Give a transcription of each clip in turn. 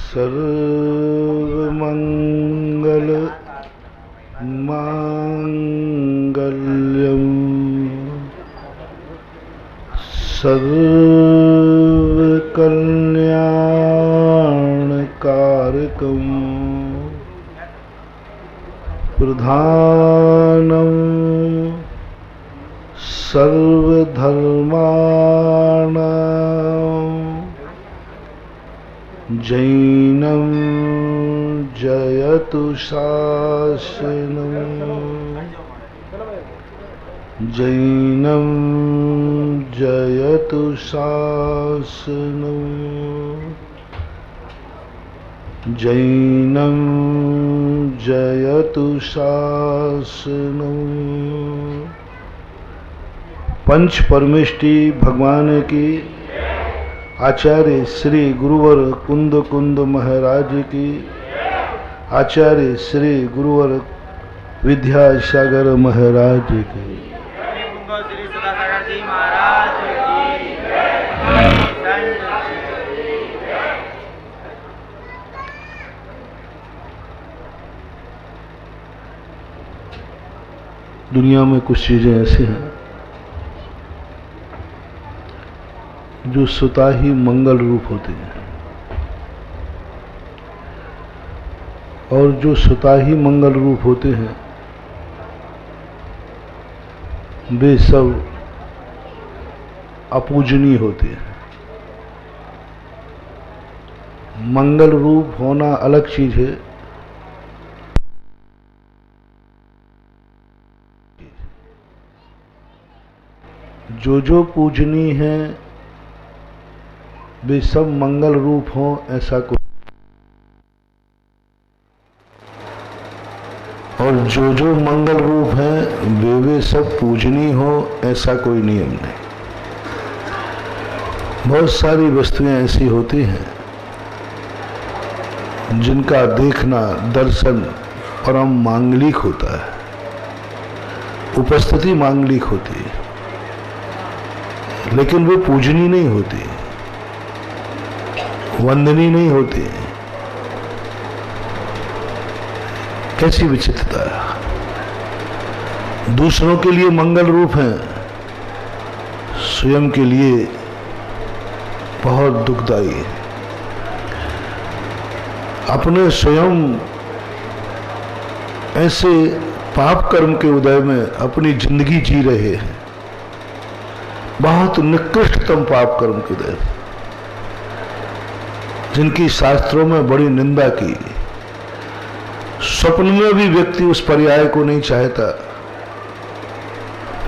सर्वमंगल मांगल्यम सर्वकल्याणकारकम प्रधानम सर्वधर्माणां जैनं जयतु शासनम् जैनं जयतु शासनम् जैनं जयतु शासनम्। पंच परमेष्टि भगवान की, आचार्य श्री गुरुवर कुंद कुंद महाराज की, आचार्य श्री गुरुवर विद्यासागर महाराज की। दुनिया में कुछ चीजें ऐसी हैं जो स्वतः ही मंगल रूप होती हैं, और जो स्वतः ही मंगल रूप होते हैं वे सब अपूजनीय होते हैं। मंगल रूप होना अलग चीज है, जो पूजनीय हैं वे सब मंगल रूप हों ऐसा कुछ, और जो मंगल रूप हैं वे सब पूजनीय हो ऐसा कोई नियम नहीं। बहुत सारी वस्तुएं ऐसी होती हैं जिनका देखना दर्शन परम मांगलिक होता है, उपस्थिति मांगलिक होती है, लेकिन वे पूजनीय नहीं होती, वंदनीय नहीं होती। कैसी विचित्रता है। दूसरों के लिए मंगल रूप हैं, स्वयं के लिए बहुत दुखदायी है। अपने स्वयं ऐसे पाप कर्म के उदय में अपनी जिंदगी जी रहे हैं, बहुत निकृष्टतम पाप कर्म के उदय, जिनकी शास्त्रों में बड़ी निंदा की। स्वप्न में भी व्यक्ति उस पर्याय को नहीं चाहता,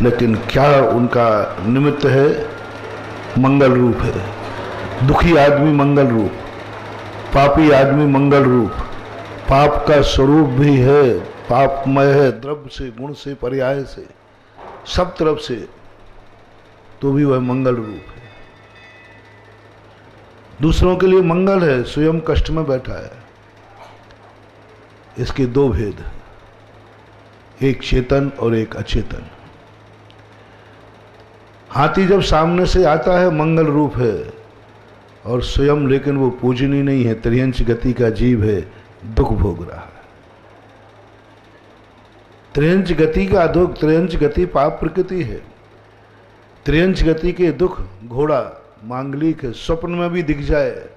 लेकिन क्या उनका निमित्त है? मंगल रूप है। दुखी आदमी मंगल रूप, पापी आदमी मंगल रूप, पाप का स्वरूप भी है, पापमय है, द्रव्य से, गुण से, पर्याय से, सब तरफ से, तो भी वह मंगल रूप है। दूसरों के लिए मंगल है, स्वयं कष्ट में बैठा है। इसके दो भेद, एक चेतन और एक अचेतन। हाथी जब सामने से आता है मंगल रूप है, और स्वयं लेकिन वो पूजनीय नहीं है, त्रियंच गति का जीव है, दुख भोग रहा है। त्रियंच गति का दुख, त्रियंच गति पाप प्रकृति है। त्रियंच गति के दुख घोड़ा मांगलिक है, स्वप्न में भी दिख जाए,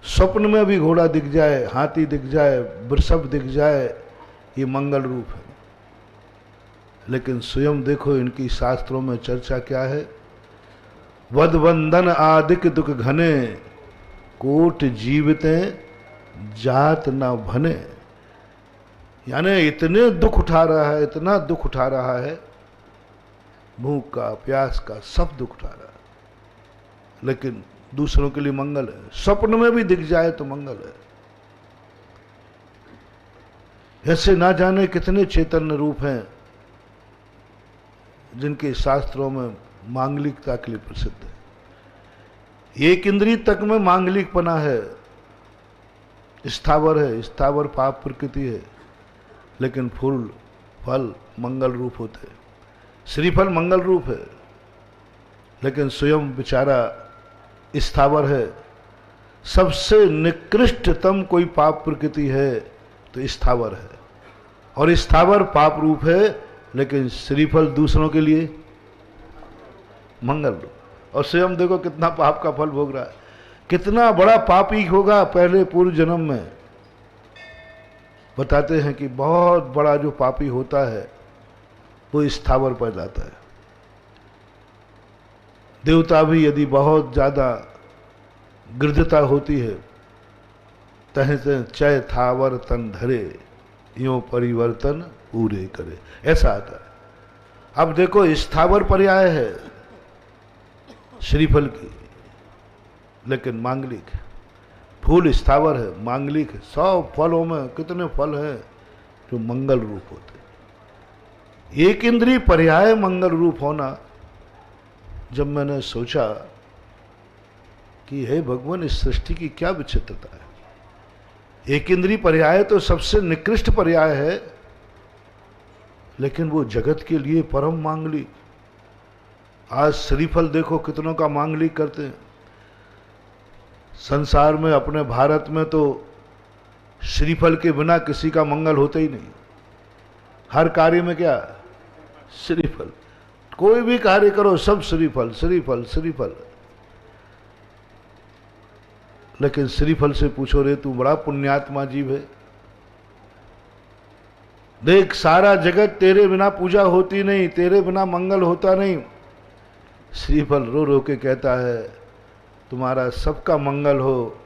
स्वप्न में भी घोड़ा दिख जाए, हाथी दिख जाए, वृषभ दिख जाए, ये मंगल रूप है। लेकिन स्वयं देखो इनकी शास्त्रों में चर्चा क्या है? वद वंदन आदिक दुख घने, कोट जीवते जात न भने। यानी इतने दुख उठा रहा है, इतना दुख उठा रहा है, भूख का, प्यास का, सब दुख उठा रहा है, लेकिन दूसरों के लिए मंगल है। स्वप्न में भी दिख जाए तो मंगल है। ऐसे ना जाने कितने चैतन्य रूप हैं जिनके शास्त्रों में मांगलिकता के लिए प्रसिद्ध है। एक इंद्रिय तक में मांगलिकपना है, स्थावर है, स्थावर पाप प्रकृति है, लेकिन फूल फल मंगल रूप होते हैं। श्रीफल मंगल रूप है, लेकिन स्वयं बेचारा स्थावर है, सबसे निकृष्टतम कोई पाप प्रकृति है तो स्थावर है, और स्थावर पाप रूप है, लेकिन श्रीफल दूसरों के लिए मंगल रूप। और स्वयं देखो कितना पाप का फल भोग रहा है, कितना बड़ा पापी होगा पहले पूर्व जन्म में। बताते हैं कि बहुत बड़ा जो पापी होता है वो स्थावर पर जाता है। देवता भी यदि बहुत ज्यादा गृद्धता होती है, तह से चय थावर तन धरे, यो परिवर्तन पूरे करे, ऐसा आता है। अब देखो स्थावर पर्याय है श्रीफल की, लेकिन मांगलिक है। फूल स्थावर है, मांगलिक है। 100 फलों में कितने फल हैं जो मंगल रूप होते। एक इंद्रिय पर्याय मंगल रूप होना, जब मैंने सोचा कि हे भगवान, इस सृष्टि की क्या विचित्रता है। एक इंद्रिय पर्याय तो सबसे निकृष्ट पर्याय है, लेकिन वो जगत के लिए परम मांगलिक। आज श्रीफल देखो कितनों का मांगलिक करते हैं। संसार में, अपने भारत में तो श्रीफल के बिना किसी का मंगल होता ही नहीं। हर कार्य में क्या? श्रीफल। कोई भी कार्य करो सब श्रीफल श्रीफल श्रीफल। लेकिन श्रीफल से पूछो, रे तू बड़ा पुण्यात्मा जीव है, देख सारा जगत तेरे बिना पूजा होती नहीं, तेरे बिना मंगल होता नहीं। श्रीफल रो रो के कहता है तुम्हारा सबका मंगल हो,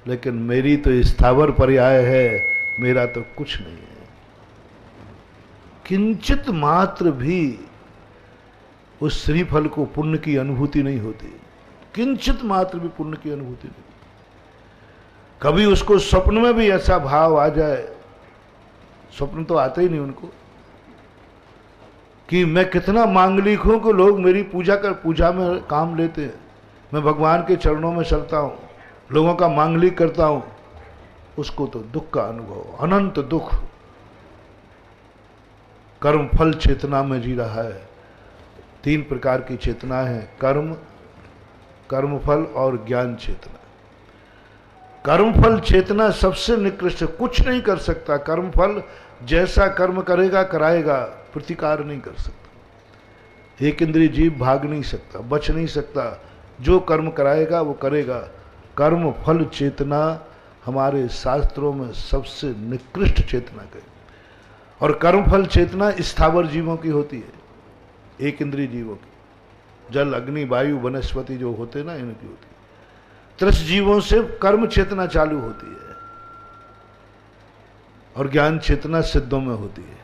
लेकिन मेरी तो स्थावर पर्याय है, मेरा तो कुछ नहीं है। किंचित मात्र भी उस श्रीफल को पुण्य की अनुभूति नहीं होती, किंचित मात्र भी पुण्य की अनुभूति नहीं। कभी उसको स्वप्न में भी ऐसा भाव आ जाए, स्वप्न तो आते ही नहीं उनको, कि मैं कितना मांगलिक हूं कि लोग मेरी पूजा में काम लेते हैं, मैं भगवान के चरणों में चलता हूं, लोगों का मांगलिक करता हूं, उसको तो दुख का अनुभव, अनंत दुख। कर्म फल चेतना में जी रहा है। 3 प्रकार की चेतना है, कर्म, कर्मफल और ज्ञान चेतना। कर्मफल चेतना सबसे निकृष्ट, कुछ नहीं कर सकता। कर्मफल जैसा कर्म करेगा कराएगा, प्रतिकार नहीं कर सकता। एक इंद्रिय जीव भाग नहीं सकता, बच नहीं सकता, जो कर्म कराएगा वो करेगा। कर्म फल चेतना हमारे शास्त्रों में सबसे निकृष्ट चेतना कही। और कर्म फल चेतना स्थावर जीवों की होती है, एक इंद्रिय जीवों की। जल अग्नि वायु वनस्पति जो होते ना, इनकी होती है। त्रस जीवों से कर्म चेतना चालू होती है, और ज्ञान चेतना सिद्धों में होती है।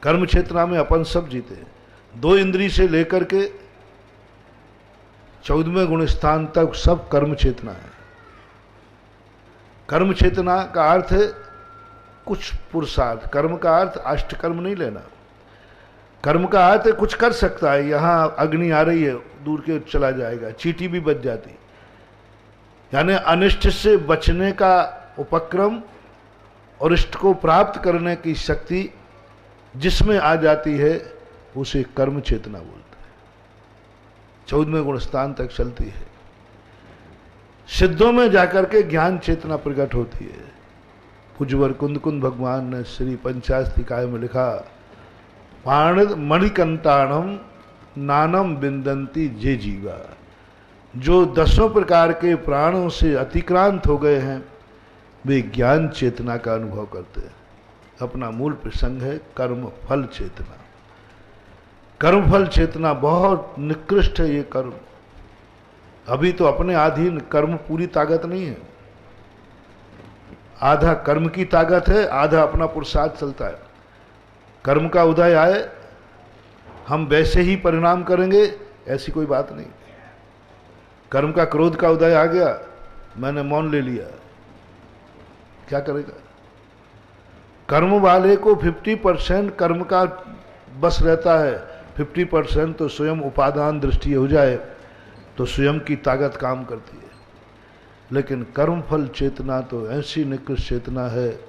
कर्म चेतना में अपन सब जीते हैं। 2 इंद्रिय से लेकर के 14वें गुण स्थान तक सब कर्म चेतना है। कर्म चेतना का अर्थ है कुछ पुरुषार्थ। कर्म का अर्थ अष्टकर्म नहीं लेना। कर्म का अर्थ है कुछ कर सकता है। यहां अग्नि आ रही है, दूर के चला जाएगा, चींटी भी बच जाती। यानी अनिष्ट से बचने का उपक्रम और इष्ट को प्राप्त करने की शक्ति जिसमें आ जाती है, उसे कर्म चेतना बोलते हैं। 14वें गुण स्थान तक चलती है। सिद्धों में जाकर के ज्ञान चेतना प्रकट होती है। पूज्यवर कुंद भगवान ने श्री पंचास्तिकाय में लिखा, पाणित मणिकंटाणम नानम बिंदंती जे जीवा। जो 10 प्रकार के प्राणों से अतिक्रांत हो गए हैं, वे ज्ञान चेतना का अनुभव करते हैं। अपना मूल प्रसंग है कर्म फल चेतना। कर्म फल चेतना बहुत निकृष्ट है। ये कर्म अभी तो अपने अधीन कर्म पूरी ताकत नहीं है। आधा कर्म की ताकत है, आधा अपना पुरुषार्थ चलता है। कर्म का उदय आए, हम वैसे ही परिणाम करेंगे, ऐसी कोई बात नहीं। कर्म का क्रोध का उदय आ गया, मैंने मौन ले लिया, क्या करेगा? कर्म वाले को 50% कर्म का बस रहता है, 50% तो स्वयं उपादान दृष्टि हो जाए तो स्वयं की ताकत काम करती है। लेकिन कर्म फल चेतना तो ऐसी निकृष्ट चेतना है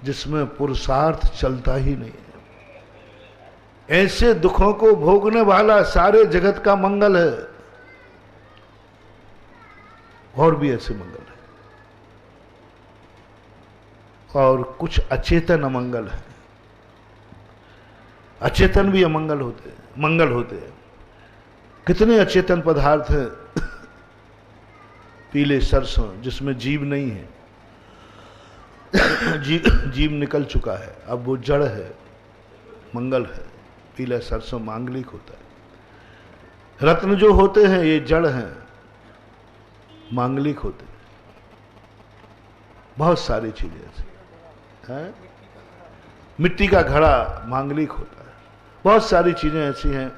जिसमें पुरुषार्थ चलता ही नहीं है। ऐसे दुखों को भोगने वाला सारे जगत का मंगल है। और भी ऐसे मंगल हैं, और कुछ अचेतन अमंगल है। अचेतन भी अमंगल होते हैं, मंगल होते हैं। कितने अचेतन पदार्थ हैं, पीले सरसों जिसमें जीव नहीं है, जीव निकल चुका है, अब वो जड़ है, मंगल है। पीला सरसों मांगलिक होता है। रत्न जो होते हैं ये जड़ हैं, मांगलिक होते हैं। बहुत सारी चीजें ऐसी हैं। मिट्टी का घड़ा मांगलिक होता है। बहुत सारी चीजें ऐसी हैं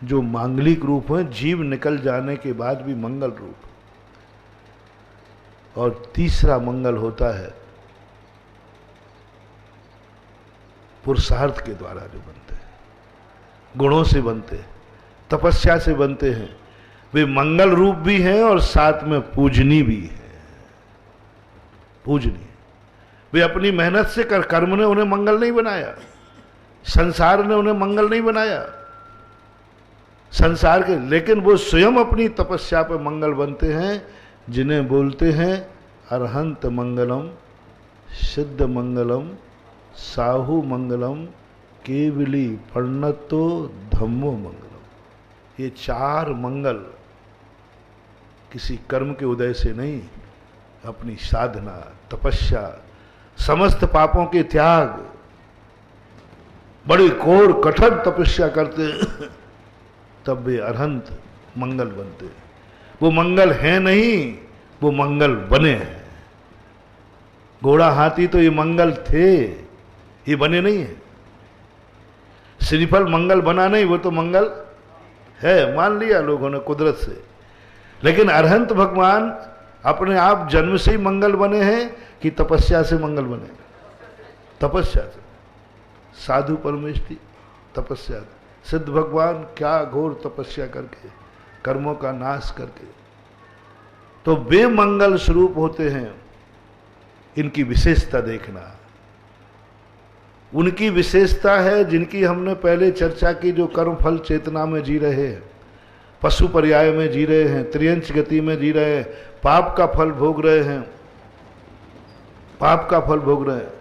जो मांगलिक रूप हैं, जीव निकल जाने के बाद भी मंगल रूप। और तीसरा मंगल होता है पुरुषार्थ के द्वारा जो बनते हैं, गुणों से बनते हैं, तपस्या से बनते हैं। वे मंगल रूप भी हैं और साथ में पूजनी भी है। पूजनी, वे अपनी मेहनत से कर्म ने उन्हें मंगल नहीं बनाया, संसार ने उन्हें मंगल नहीं बनाया संसार के, लेकिन वो स्वयं अपनी तपस्या पर मंगल बनते हैं, जिन्हें बोलते हैं अरहंत मंगलम, सिद्ध मंगलम, साहु मंगलम, केवली पर्णतो धम्मो मंगलम। ये चार मंगल किसी कर्म के उदय से नहीं, अपनी साधना, तपस्या, समस्त पापों के त्याग, बड़ी घोर कठोर तपस्या करते तब वे अरहंत मंगल बनते। वो मंगल हैं नहीं, वो मंगल बने हैं। घोड़ा हाथी तो ये मंगल थे, ये बने नहीं है। श्रीफल मंगल बना नहीं, वो तो मंगल है, मान लिया लोगों ने कुदरत से। लेकिन अरहंत भगवान अपने आप जन्म से ही मंगल बने हैं कि तपस्या से मंगल बने? तपस्या से। साधु परमेष्टि तपस्या से। सिद्ध भगवान क्या घोर तपस्या करके, कर्मों का नाश करके, तो वे मंगल स्वरूप होते हैं। इनकी विशेषता देखना, उनकी विशेषता है जिनकी हमने पहले चर्चा की, जो कर्म फल चेतना में जी रहे हैं, पशु पर्याय में जी रहे हैं, त्रियंच गति में जी रहे हैं, पाप का फल भोग रहे हैं, पाप का फल भोग रहे हैं।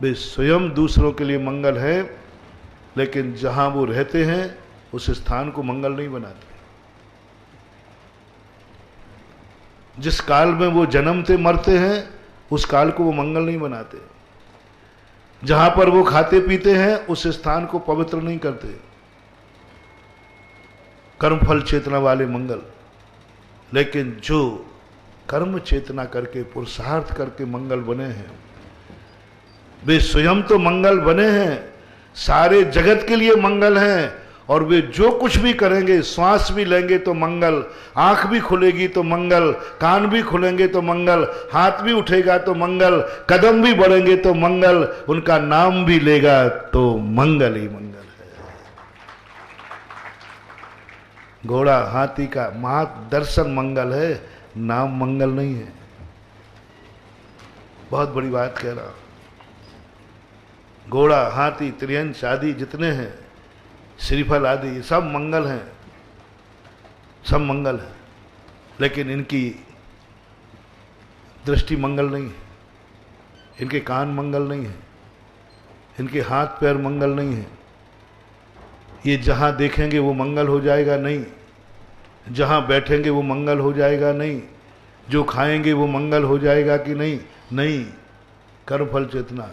वे स्वयं दूसरों के लिए मंगल है, लेकिन जहां वो रहते हैं उस स्थान को मंगल नहीं बनाते। जिस काल में वो जन्मते मरते हैं उस काल को वो मंगल नहीं बनाते। जहां पर वो खाते पीते हैं उस स्थान को पवित्र नहीं करते। कर्म फल चेतना वाले मंगल। लेकिन जो कर्म चेतना करके, पुरुषार्थ करके मंगल बने हैं, वे स्वयं तो मंगल बने हैं, सारे जगत के लिए मंगल हैं। और वे जो कुछ भी करेंगे, श्वास भी लेंगे तो मंगल, आंख भी खुलेगी तो मंगल, कान भी खुलेंगे तो मंगल, हाथ भी उठेगा तो मंगल, कदम भी बढ़ेंगे तो मंगल, उनका नाम भी लेगा तो मंगल ही मंगल है। घोड़ा हाथी का मात्र दर्शन मंगल है, नाम मंगल नहीं है। बहुत बड़ी बात कह रहा हूं। घोड़ा हाथी त्रियंश आदि जितने हैं, श्रीफल आदि, सब मंगल हैं, सब मंगल है। लेकिन इनकी दृष्टि मंगल नहीं है, इनके कान मंगल नहीं है, इनके हाथ पैर मंगल नहीं है। ये जहां देखेंगे वो मंगल हो जाएगा नहीं, जहां बैठेंगे वो मंगल हो जाएगा नहीं, जो खाएंगे वो मंगल हो जाएगा कि नहीं? नहीं। कर्म फल चेतना।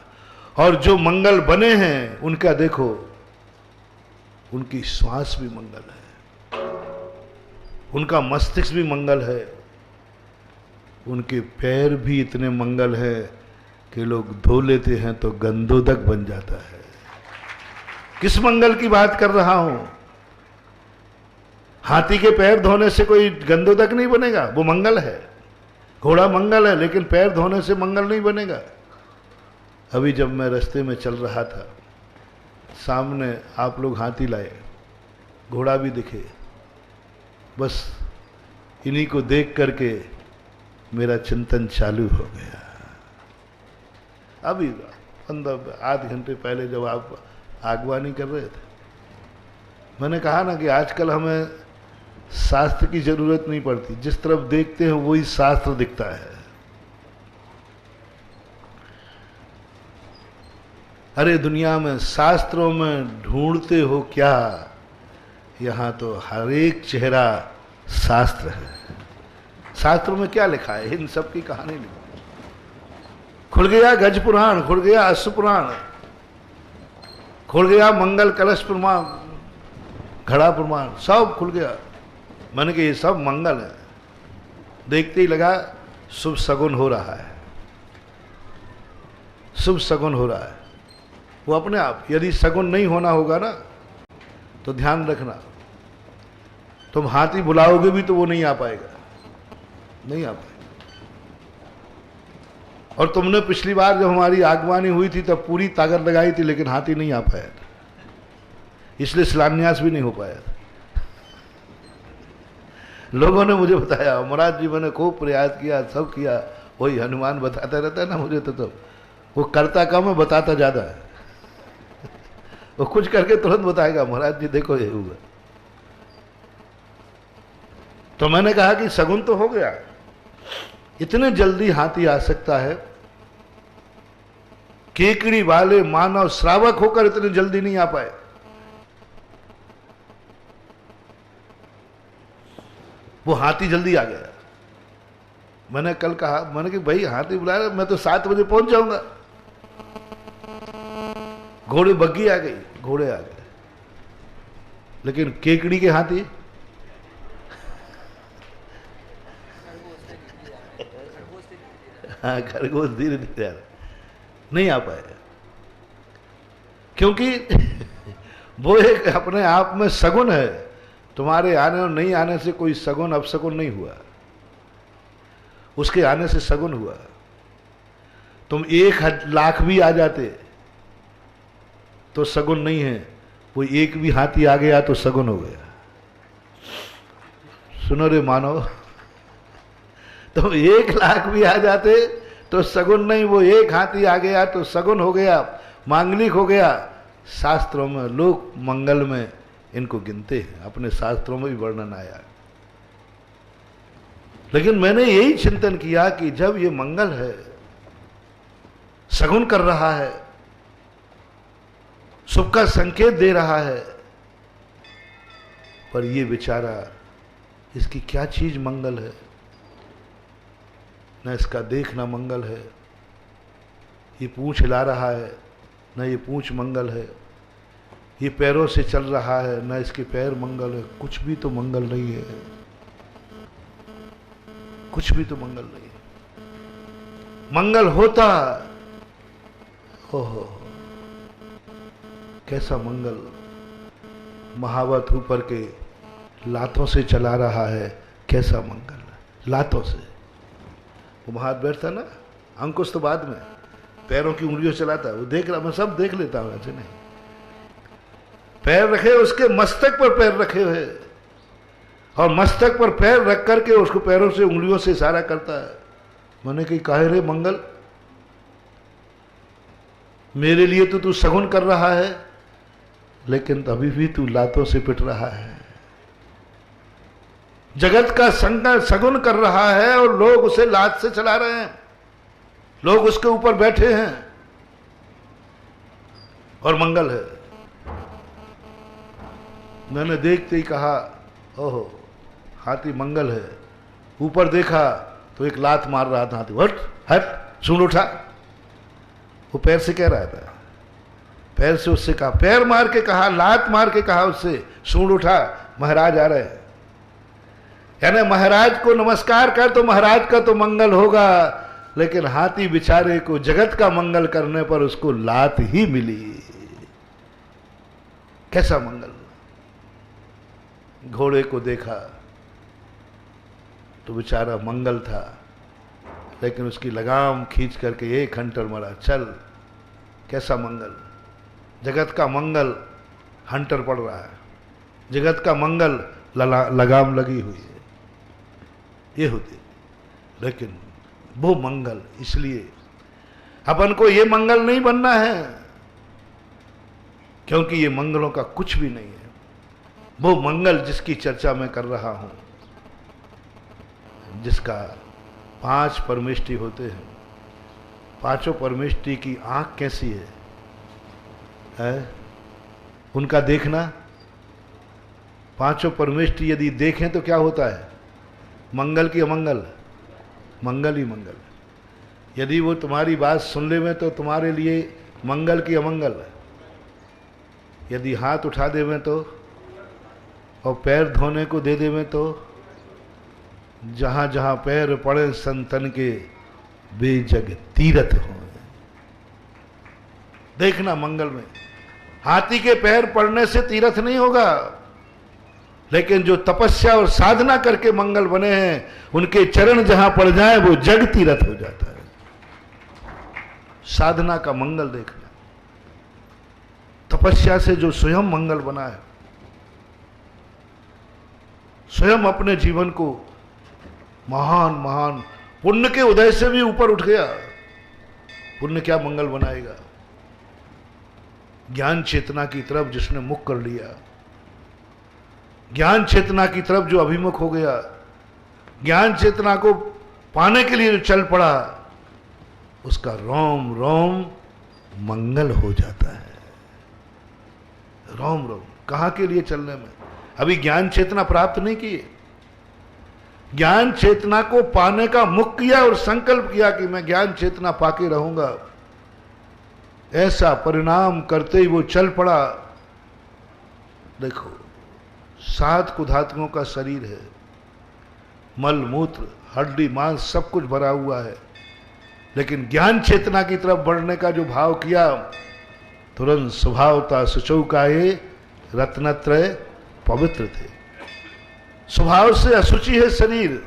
और जो मंगल बने हैं उनका देखो, उनकी श्वास भी मंगल है, उनका मस्तिष्क भी मंगल है, उनके पैर भी इतने मंगल है कि लोग धो लेते हैं तो गंधोदक बन जाता है। किस मंगल की बात कर रहा हूं? हाथी के पैर धोने से कोई गंधोदक नहीं बनेगा, वो मंगल है। घोड़ा मंगल है, लेकिन पैर धोने से मंगल नहीं बनेगा। अभी जब मैं रास्ते में चल रहा था, सामने आप लोग हाथी लाए, घोड़ा भी दिखे, बस इन्हीं को देख करके मेरा चिंतन चालू हो गया। अभी 15 आध घंटे पहले जब आप आगवानी कर रहे थे, मैंने कहा ना कि आजकल हमें शास्त्र की जरूरत नहीं पड़ती, जिस तरफ देखते हैं वही शास्त्र दिखता है। अरे दुनिया में शास्त्रों में ढूंढते हो क्या, यहां तो हर एक चेहरा शास्त्र है। शास्त्रों में क्या लिखा है, इन सब की कहानी लिखी। खुल गया गज पुराण, खुल गया अश्व पुराण, खुल गया मंगल कलश प्रमाण, घड़ा प्रमाण, सब खुल गया। मन के ये सब मंगल है। देखते ही लगा शुभ सगुन हो रहा है, शुभ सगुन हो रहा है। वो अपने आप, यदि सगुन नहीं होना होगा ना तो ध्यान रखना, तुम हाथी बुलाओगे भी तो वो नहीं आ पाएगा, नहीं आ पाएगा। और तुमने पिछली बार जब हमारी आगवानी हुई थी तब पूरी ताकत लगाई थी, लेकिन हाथी नहीं आ पाया था, इसलिए शिलान्यास भी नहीं हो पाया था। लोगों ने मुझे बताया, महाराज जी मैंने खूब प्रयास किया, सब किया, वही हनुमान बताता रहता है ना मुझे, तो वो करता कम है, बताता ज्यादा है। वो कुछ करके तुरंत बताएगा, महाराज जी देखो ये हुआ। तो मैंने कहा कि सगुन तो हो गया, इतने जल्दी हाथी आ सकता है, केकड़ी वाले मानव श्रावक होकर इतने जल्दी नहीं आ पाए। वो हाथी जल्दी आ गया। मैंने कल कहा, मैंने कि भाई हाथी बुला रहे, मैं तो 7 बजे पहुंच जाऊंगा। घोड़े बग्गी आ गई, घोड़े आ गए, लेकिन केकड़ी के हाथी हाँ खरगोश धीरे धीरे आ रहे, नहीं आ पाए, क्योंकि वो एक अपने आप में सगुन है। तुम्हारे आने और नहीं आने से कोई सगुन अपसगुन नहीं हुआ, उसके आने से सगुन हुआ। तुम 1,00,000 भी आ जाते तो सगुन नहीं है, वो एक भी हाथी आ गया तो सगुन हो गया। सुनो रे मानव, तुम 1,00,000 भी आ जाते तो सगुन नहीं, वो एक हाथी आ गया तो सगुन हो गया, मांगलिक हो गया। शास्त्रों में लोग मंगल में इनको गिनते हैं, अपने शास्त्रों में भी वर्णन आया। लेकिन मैंने यही चिंतन किया कि जब ये मंगल है, सगुन कर रहा है, शुभ का संकेत दे रहा है, पर ये बेचारा, इसकी क्या चीज मंगल है? न इसका देखना मंगल है, ये पूंछ हिला रहा है, न ये पूंछ मंगल है, ये पैरों से चल रहा है, न इसके पैर मंगल है, कुछ भी तो मंगल नहीं है, कुछ भी तो मंगल नहीं है। मंगल होता, ओहो कैसा मंगल, महावत ऊपर के लातों से चला रहा है, कैसा मंगल, लातों से। वो हाथ बैठता ना, अंकुश तो बाद में, पैरों की उंगलियों चलाता, वो देख रहा, मैं सब देख लेता हूं, ऐसे नहीं। पैर रखे उसके मस्तक पर, पैर रखे हुए, और मस्तक पर पैर रख करके उसको पैरों से उंगलियों से इशारा करता है। मैंने कही काहे रे मंगल, मेरे लिए तो तू सगुन कर रहा है, लेकिन अभी भी तू लातों से पिट रहा है। जगत का सगुन कर रहा है और लोग उसे लात से चला रहे हैं, लोग उसके ऊपर बैठे हैं, और मंगल है। मैंने देखते ही कहा, ओहो हाथी मंगल है। ऊपर देखा तो एक लात मार रहा था हाथी, हट हट, सूंड उठा। वो पैर से कह रहा था, पैर से उससे कहा, पैर मार के कहा, लात मार के कहा उससे, सूंड उठा, महाराज आ रहे हैं। यानी महाराज को नमस्कार कर तो महाराज का तो मंगल होगा, लेकिन हाथी बेचारे को जगत का मंगल करने पर उसको लात ही मिली। कैसा मंगल। घोड़े को देखा तो बेचारा मंगल था, लेकिन उसकी लगाम खींच करके एक हंटर मरा, चल। कैसा मंगल, जगत का मंगल हंटर पड़ रहा है, जगत का मंगल लगाम लगी हुई है, ये होती। लेकिन वो मंगल, इसलिए अपन को ये मंगल नहीं बनना है, क्योंकि ये मंगलों का कुछ भी नहीं है। वो मंगल जिसकी चर्चा मैं कर रहा हूं, जिसका 5 परमेष्टि होते हैं, 5 परमेष्टि की आंख कैसी है? उनका देखना, 5 परमेष्टि यदि देखें तो क्या होता है? मंगल की अमंगल? मंगल ही मंगल। यदि वो तुम्हारी बात सुन ले में तो तुम्हारे लिए मंगल की अमंगल। यदि हाथ उठा दे में तो, और पैर धोने को दे दे में तो, जहां जहां पैर पड़े संतन के बेजग तीरथ हो। देखना मंगल में, हाथी के पैर पड़ने से तीर्थ नहीं होगा, लेकिन जो तपस्या और साधना करके मंगल बने हैं, उनके चरण जहां पड़ जाए वो जग तीर्थ हो जाता है। साधना का मंगल देखना, तपस्या से जो स्वयं मंगल बना है, स्वयं अपने जीवन को महान महान पुण्य के उदय से भी ऊपर उठ गया। पुण्य क्या मंगल बनाएगा? ज्ञान चेतना की तरफ जिसने मुख कर लिया, ज्ञान चेतना की तरफ जो अभिमुख हो गया, ज्ञान चेतना को पाने के लिए जो चल पड़ा, उसका रोम रोम मंगल हो जाता है। रोम रोम कहां के लिए चलने में? अभी ज्ञान चेतना प्राप्त नहीं की, ज्ञान चेतना को पाने का मुख किया और संकल्प किया कि मैं ज्ञान चेतना पाके रहूंगा। ऐसा परिणाम करते ही वो चल पड़ा। देखो, 7 कुधात्मों का शरीर है, मल मूत्र हड्डी मांस सब कुछ भरा हुआ है, लेकिन ज्ञान चेतना की तरफ बढ़ने का जो भाव किया, तुरंत स्वभावता सुचौकाये रत्नत्रय पवित्र थे। स्वभाव से अशुचि है शरीर,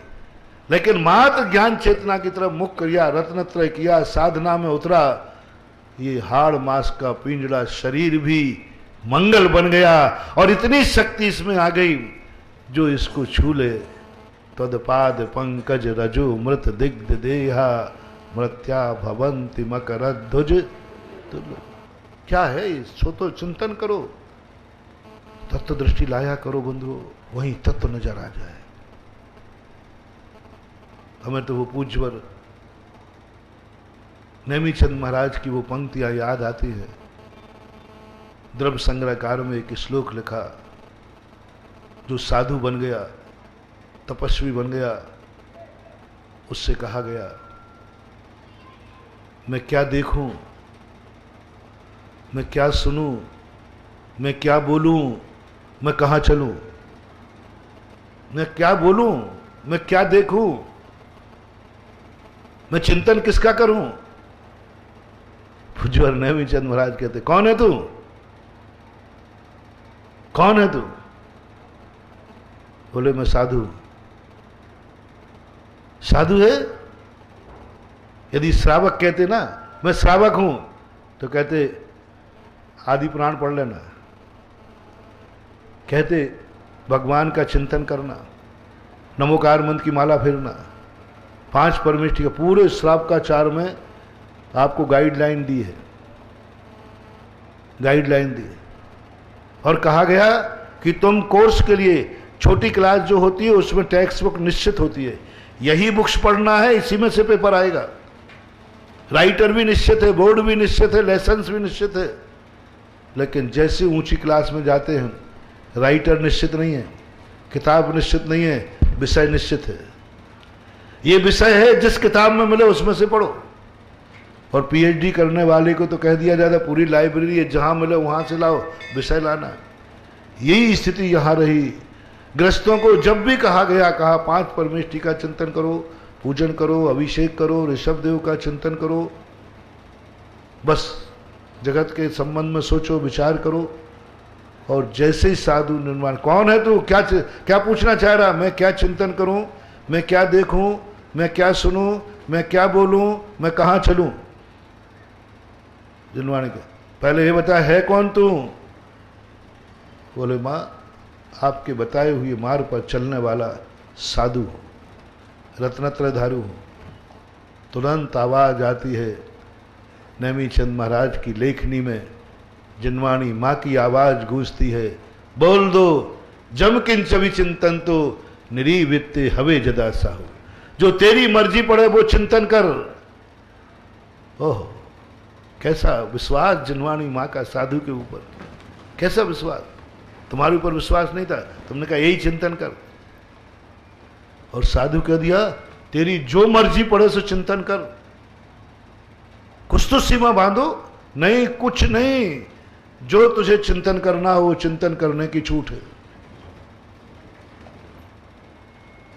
लेकिन मात्र ज्ञान चेतना की तरफ मुख किया, रत्नत्रय किया, साधना में उतरा, ये हाड़ मांस का पिंजड़ा शरीर भी मंगल बन गया। और इतनी शक्ति इसमें आ गई, जो इसको छू ले तदपाद पंकज रजो मृत दिग्ध देहा मृत्या भवंति मकरध्वज। तो क्या है? सो तो चिंतन करो, तत्व दृष्टि लाया करो बंधुओं, वहीं तत्व नजर आ जाए। हमें तो वो पूज्यवर नेमीचंद महाराज की वो पंक्तियां याद आती है। द्रव्य संग्रहकार में एक श्लोक लिखा, जो साधु बन गया, तपस्वी बन गया, उससे कहा गया, मैं क्या देखूं, मैं क्या सुनूं, मैं क्या बोलूं, मैं कहां चलूं? मैं क्या बोलूं, मैं क्या देखूं, मैं चिंतन किसका करूं? पूज्यवर नेमीचंद महाराज कहते, कौन है तू? कौन है तू? बोले, मैं साधु। साधु है? यदि श्रावक कहते ना मैं श्रावक हूं, तो कहते आदि पुराण पढ़ लेना, कहते भगवान का चिंतन करना, नमोकार मंत्र की माला फेरना, 5 परमेष्टि का पूरे श्रावकाचार में आपको गाइडलाइन दी है, गाइडलाइन दी है। और कहा गया कि तुम कोर्स के लिए छोटी क्लास जो होती है उसमें टेक्स्ट बुक निश्चित होती है, यही बुक्स पढ़ना है, इसी में से पेपर आएगा। राइटर भी निश्चित है, बोर्ड भी निश्चित है, लेसन्स भी निश्चित है। लेकिन जैसे ऊंची क्लास में जाते हैं, राइटर निश्चित नहीं है, किताब निश्चित नहीं है, विषय निश्चित है। ये विषय है जिस किताब में मिले उसमें से पढ़ो। और पीएचडी करने वाले को तो कह दिया जाता पूरी लाइब्रेरी है, जहां मिले वहां से लाओ, विषय लाना। यही स्थिति यहां रही। गृहस्थों को जब भी कहा गया, कहा 5 परमेष्टि का चिंतन करो, पूजन करो, अभिषेक करो, ऋषभ देव का चिंतन करो, बस जगत के संबंध में सोचो, विचार करो। और जैसे ही साधु निर्माण, कौन है तू, क्या पूछना चाह रहा? मैं क्या चिंतन करूं, मैं क्या देखूं, मैं क्या सुनूं, मैं क्या बोलूं, मैं कहां चलूं? जिनवाणी के पहले ये बता, है कौन तू? बोले, मां आपके बताए हुए मार्ग पर चलने वाला साधु हो, रत्नत्रयधारू हो। तुरंत आवाज आती है नेमीचंद महाराज की लेखनी में, जिनवाणी मां की आवाज गूंजती है, बोल दो जम किंच विचिंतन तो निरीवित्ते हवे जदा साहू। जो तेरी मर्जी पड़े वो चिंतन कर। ओह, कैसा विश्वास जिनवाणी माँ का साधु के ऊपर, कैसा विश्वास। तुम्हारे ऊपर विश्वास नहीं था, तुमने कहा यही चिंतन कर, और साधु कह दिया तेरी जो मर्जी पड़े सो चिंतन कर। कुछ तो सीमा बांधो। नहीं, कुछ नहीं, जो तुझे चिंतन करना हो चिंतन करने की छूट है।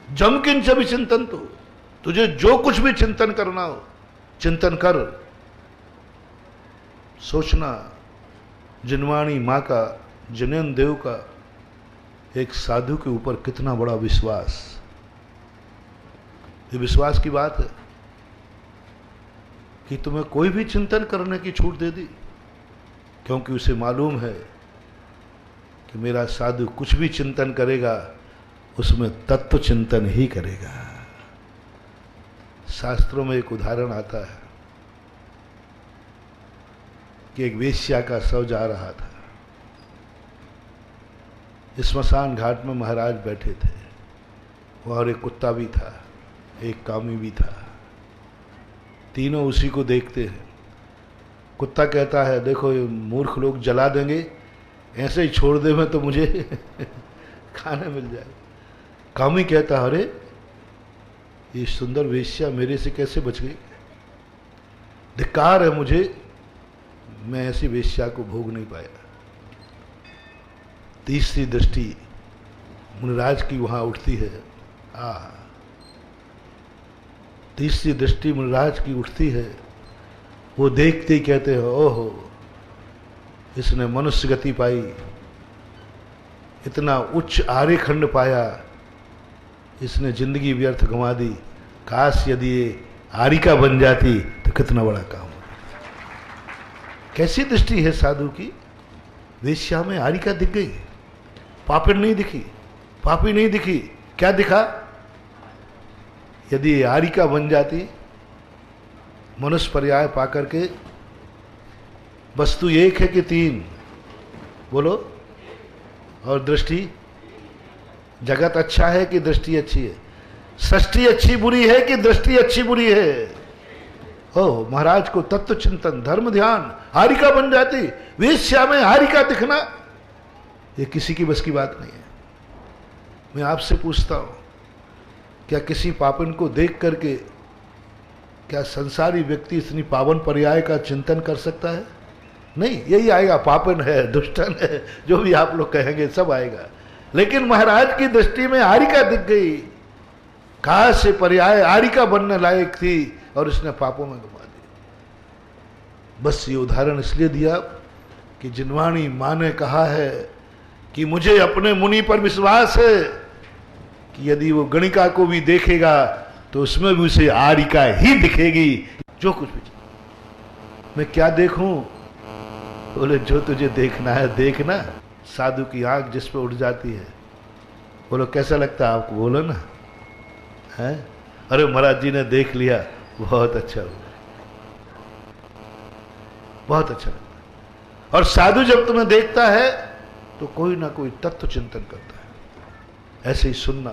जमकिन जब चिंतन तो, तुझे जो कुछ भी चिंतन करना हो चिंतन कर। सोचना, जिनवाणी मां का, जिनेन्द्र देव का एक साधु के ऊपर कितना बड़ा विश्वास। ये विश्वास की बात है कि तुम्हें कोई भी चिंतन करने की छूट दे दी, क्योंकि उसे मालूम है कि मेरा साधु कुछ भी चिंतन करेगा उसमें तत्व चिंतन ही करेगा। शास्त्रों में एक उदाहरण आता है कि एक वेश्या का शव जा रहा था। स्मशान घाट में महाराज बैठे थे, और एक कुत्ता भी था, एक कामी भी था। तीनों उसी को देखते हैं। कुत्ता कहता है देखो ये मूर्ख लोग जला देंगे, ऐसे ही छोड़ दे मैं तो मुझे खाने मिल जाए। कामी कहता अरे ये सुंदर वेश्या मेरे से कैसे बच गई, धिक्कार है मुझे, मैं ऐसी वेश्या को भोग नहीं पाया। तीसरी दृष्टि मुनिराज की वहां उठती है। तीसरी दृष्टि मुनिराज की उठती है। वो देखते ही कहते हैं ओहो, इसने मनुष्य गति पाई, इतना उच्च आर्यखंड पाया, इसने जिंदगी व्यर्थ गंवा दी। काश यदि ये आरिका बन जाती तो कितना बड़ा काम होता। कैसी दृष्टि है साधु की। वेश्या में आरिका दिख गई, पापिन नहीं दिखी, पापी नहीं दिखी। क्या दिखा, यदि आरिका बन जाती, मनुष्य पर्याय पाकर के, वस्तु एक है कि तीन बोलो, और दृष्टि, जगत अच्छा है कि दृष्टि अच्छी है, सृष्टि अच्छी बुरी है कि दृष्टि अच्छी बुरी है। ओ महाराज को तत्व चिंतन, धर्म ध्यान, हारिका बन जाती। वेश्या में हारिका दिखना ये किसी की बस की बात नहीं है। मैं आपसे पूछता हूं, क्या किसी पापन को देख करके क्या संसारी व्यक्ति इतनी पावन पर्याय का चिंतन कर सकता है? नहीं, यही आएगा, पापन है, दुष्टन है, जो भी आप लोग कहेंगे सब आएगा। लेकिन महाराज की दृष्टि में आरिका दिख गई। कहां से पर्याय आरिका बनने लायक थी और इसने पापों में घुमा दी। बस ये उदाहरण इसलिए दिया कि जिनवाणी मां ने कहा है कि मुझे अपने मुनि पर विश्वास है कि यदि वो गणिका को भी देखेगा तो उसमें भी उसे आरिका ही दिखेगी। जो कुछ भी, मैं क्या देखूं? बोले जो तुझे देखना है देखना। साधु की आंख जिस पे उठ जाती है, बोलो कैसा लगता है आपको? बोलो ना, है? अरे महाराज जी ने देख लिया, बहुत अच्छा हुआ, बहुत अच्छा लगता। और साधु जब तुम्हें देखता है तो कोई ना कोई तत्व चिंतन करता है। ऐसे ही सुनना,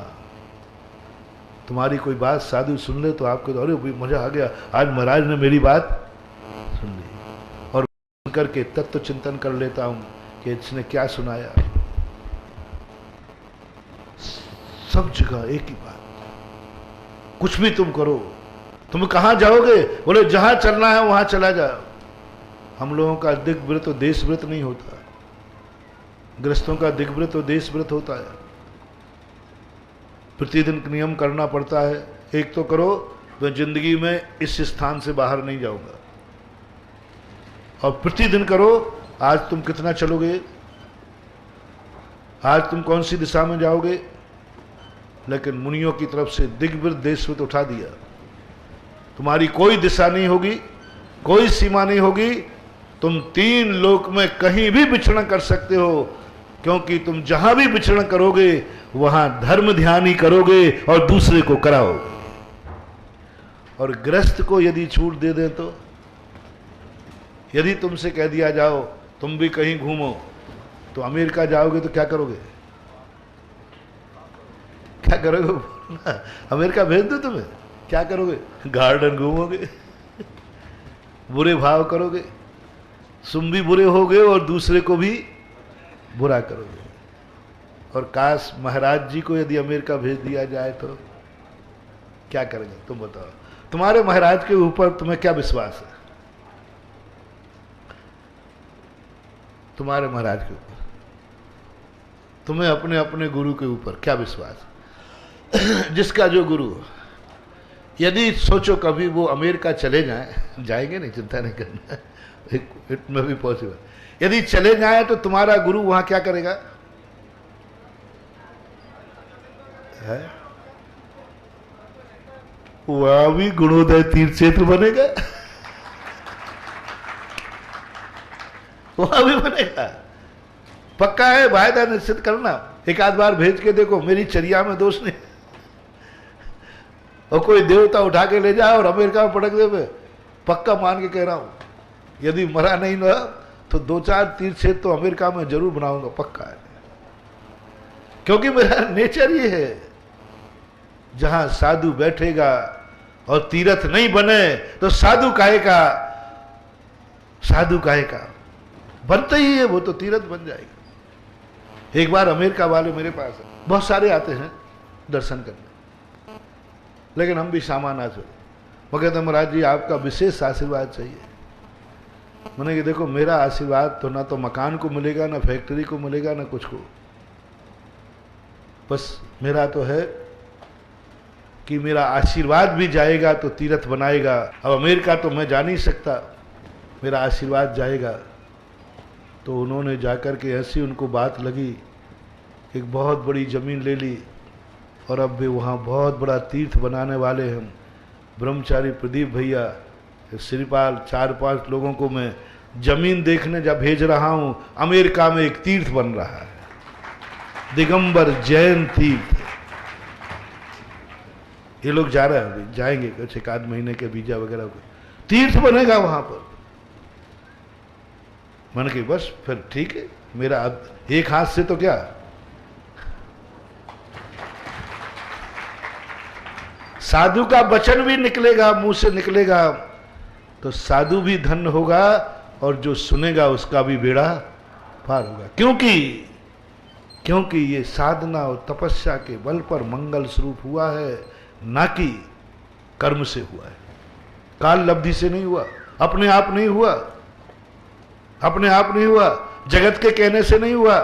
तुम्हारी कोई बात साधु सुन ले तो आपको अरे मजा आ गया, आज महाराज ने मेरी बात सुन ली, और करके तत्व चिंतन कर लेता हूं कि इसने क्या सुनाया। सब जगह एक ही बात, कुछ भी तुम करो। तुम कहां जाओगे? बोले जहां चलना है वहां चला जाओ। हम लोगों का दिग्व्रत तो देश व्रत नहीं होता, गृहस्थों का दिग्व्रत तो देश व्रत होता है। प्रतिदिन नियम करना पड़ता है। एक तो करो तो जिंदगी में इस स्थान से बाहर नहीं जाऊंगा, और प्रतिदिन करो आज तुम कितना चलोगे, आज तुम कौन सी दिशा में जाओगे। लेकिन मुनियों की तरफ से दिग्व्रत देशव्रत उठा दिया। तुम्हारी कोई दिशा नहीं होगी, कोई सीमा नहीं होगी, तुम तीन लोक में कहीं भी विचरण कर सकते हो, क्योंकि तुम जहां भी विचरण करोगे वहां धर्म ध्यान ही करोगे और दूसरे को कराओगे। और गृहस्थ को यदि छूट दे दें तो, यदि तुमसे कह दिया जाओ तुम भी कहीं घूमो, तो अमेरिका जाओगे तो क्या करोगे? क्या करोगे? अमेरिका भेज दूं तुम्हें, क्या करोगे? गार्डन घूमोगे, बुरे भाव करोगे, तुम भी बुरे होगे और दूसरे को भी बुरा करोगे। और काश महाराज जी को यदि अमेरिका भेज दिया जाए तो क्या करेंगे? तुम बताओ, तुम्हारे महाराज के ऊपर तुम्हें क्या विश्वास है? तुम्हारे महाराज के ऊपर, तुम्हें अपने अपने गुरु के ऊपर क्या विश्वास है? जिसका जो गुरु, यदि सोचो कभी वो अमेरिका चले जाएंगे नहीं, चिंता नहीं करना, इट में भी पॉसिबल, यदि चले जाए तो तुम्हारा गुरु वहां क्या करेगा? है वहां भी गुणोदय तीर्थ क्षेत्र बनेगा, वहां भी बनेगा, पक्का है। वायदा निश्चित करना, एक आध बार भेज के देखो, मेरी चर्या में दोष नहीं। और कोई देवता उठा के ले जाए और अमेरिका में पटक दे, पक्का मान के कह रहा हूं, यदि मरा नहीं ना तो 2-4 तीर्थ क्षेत्र तो अमेरिका में जरूर बनाऊंगा, पक्का है। क्योंकि मेरा नेचर ये है, जहां साधु बैठेगा और तीर्थ नहीं बने तो साधु काहे का, साधु काहे का, बनता ही है वो तो तीर्थ बन जाएगा। एक बार अमेरिका वाले मेरे पास है, बहुत सारे आते हैं दर्शन करने, लेकिन हम भी सामान आ चुके। वो कहते महाराज जी आपका विशेष आशीर्वाद चाहिए। मैंने कि देखो मेरा आशीर्वाद तो ना तो मकान को मिलेगा, ना फैक्ट्री को मिलेगा, ना कुछ को, बस मेरा तो है कि मेरा आशीर्वाद भी जाएगा तो तीर्थ बनाएगा। अब अमेरिका तो मैं जा नहीं सकता, मेरा आशीर्वाद जाएगा। तो उन्होंने जाकर के ऐसी उनको बात लगी, एक बहुत बड़ी ज़मीन ले ली और अब वे वहाँ बहुत बड़ा तीर्थ बनाने वाले हैं। ब्रह्मचारी प्रदीप भैया, श्रीपाल, 4-5 लोगों को मैं जमीन देखने जब भेज रहा हूँ, अमेरिका में एक तीर्थ बन रहा है, दिगंबर जैन तीर्थ। ये लोग जा रहे हैं, अभी जाएंगे कुछ 1-8 महीने के वीजा वगैरह, तीर्थ बनेगा वहां पर। मैंने कहा बस फिर ठीक है, मेरा अब एक हाथ से तो क्या, साधु का वचन भी निकलेगा, मुंह से निकलेगा तो साधु भी धन्य होगा और जो सुनेगा उसका भी बेड़ा पार होगा। क्योंकि ये साधना और तपस्या के बल पर मंगल स्वरूप हुआ है, ना कि कर्म से हुआ है, काल लब्धि से नहीं हुआ, अपने आप नहीं हुआ, अपने आप नहीं हुआ, जगत के कहने से नहीं हुआ।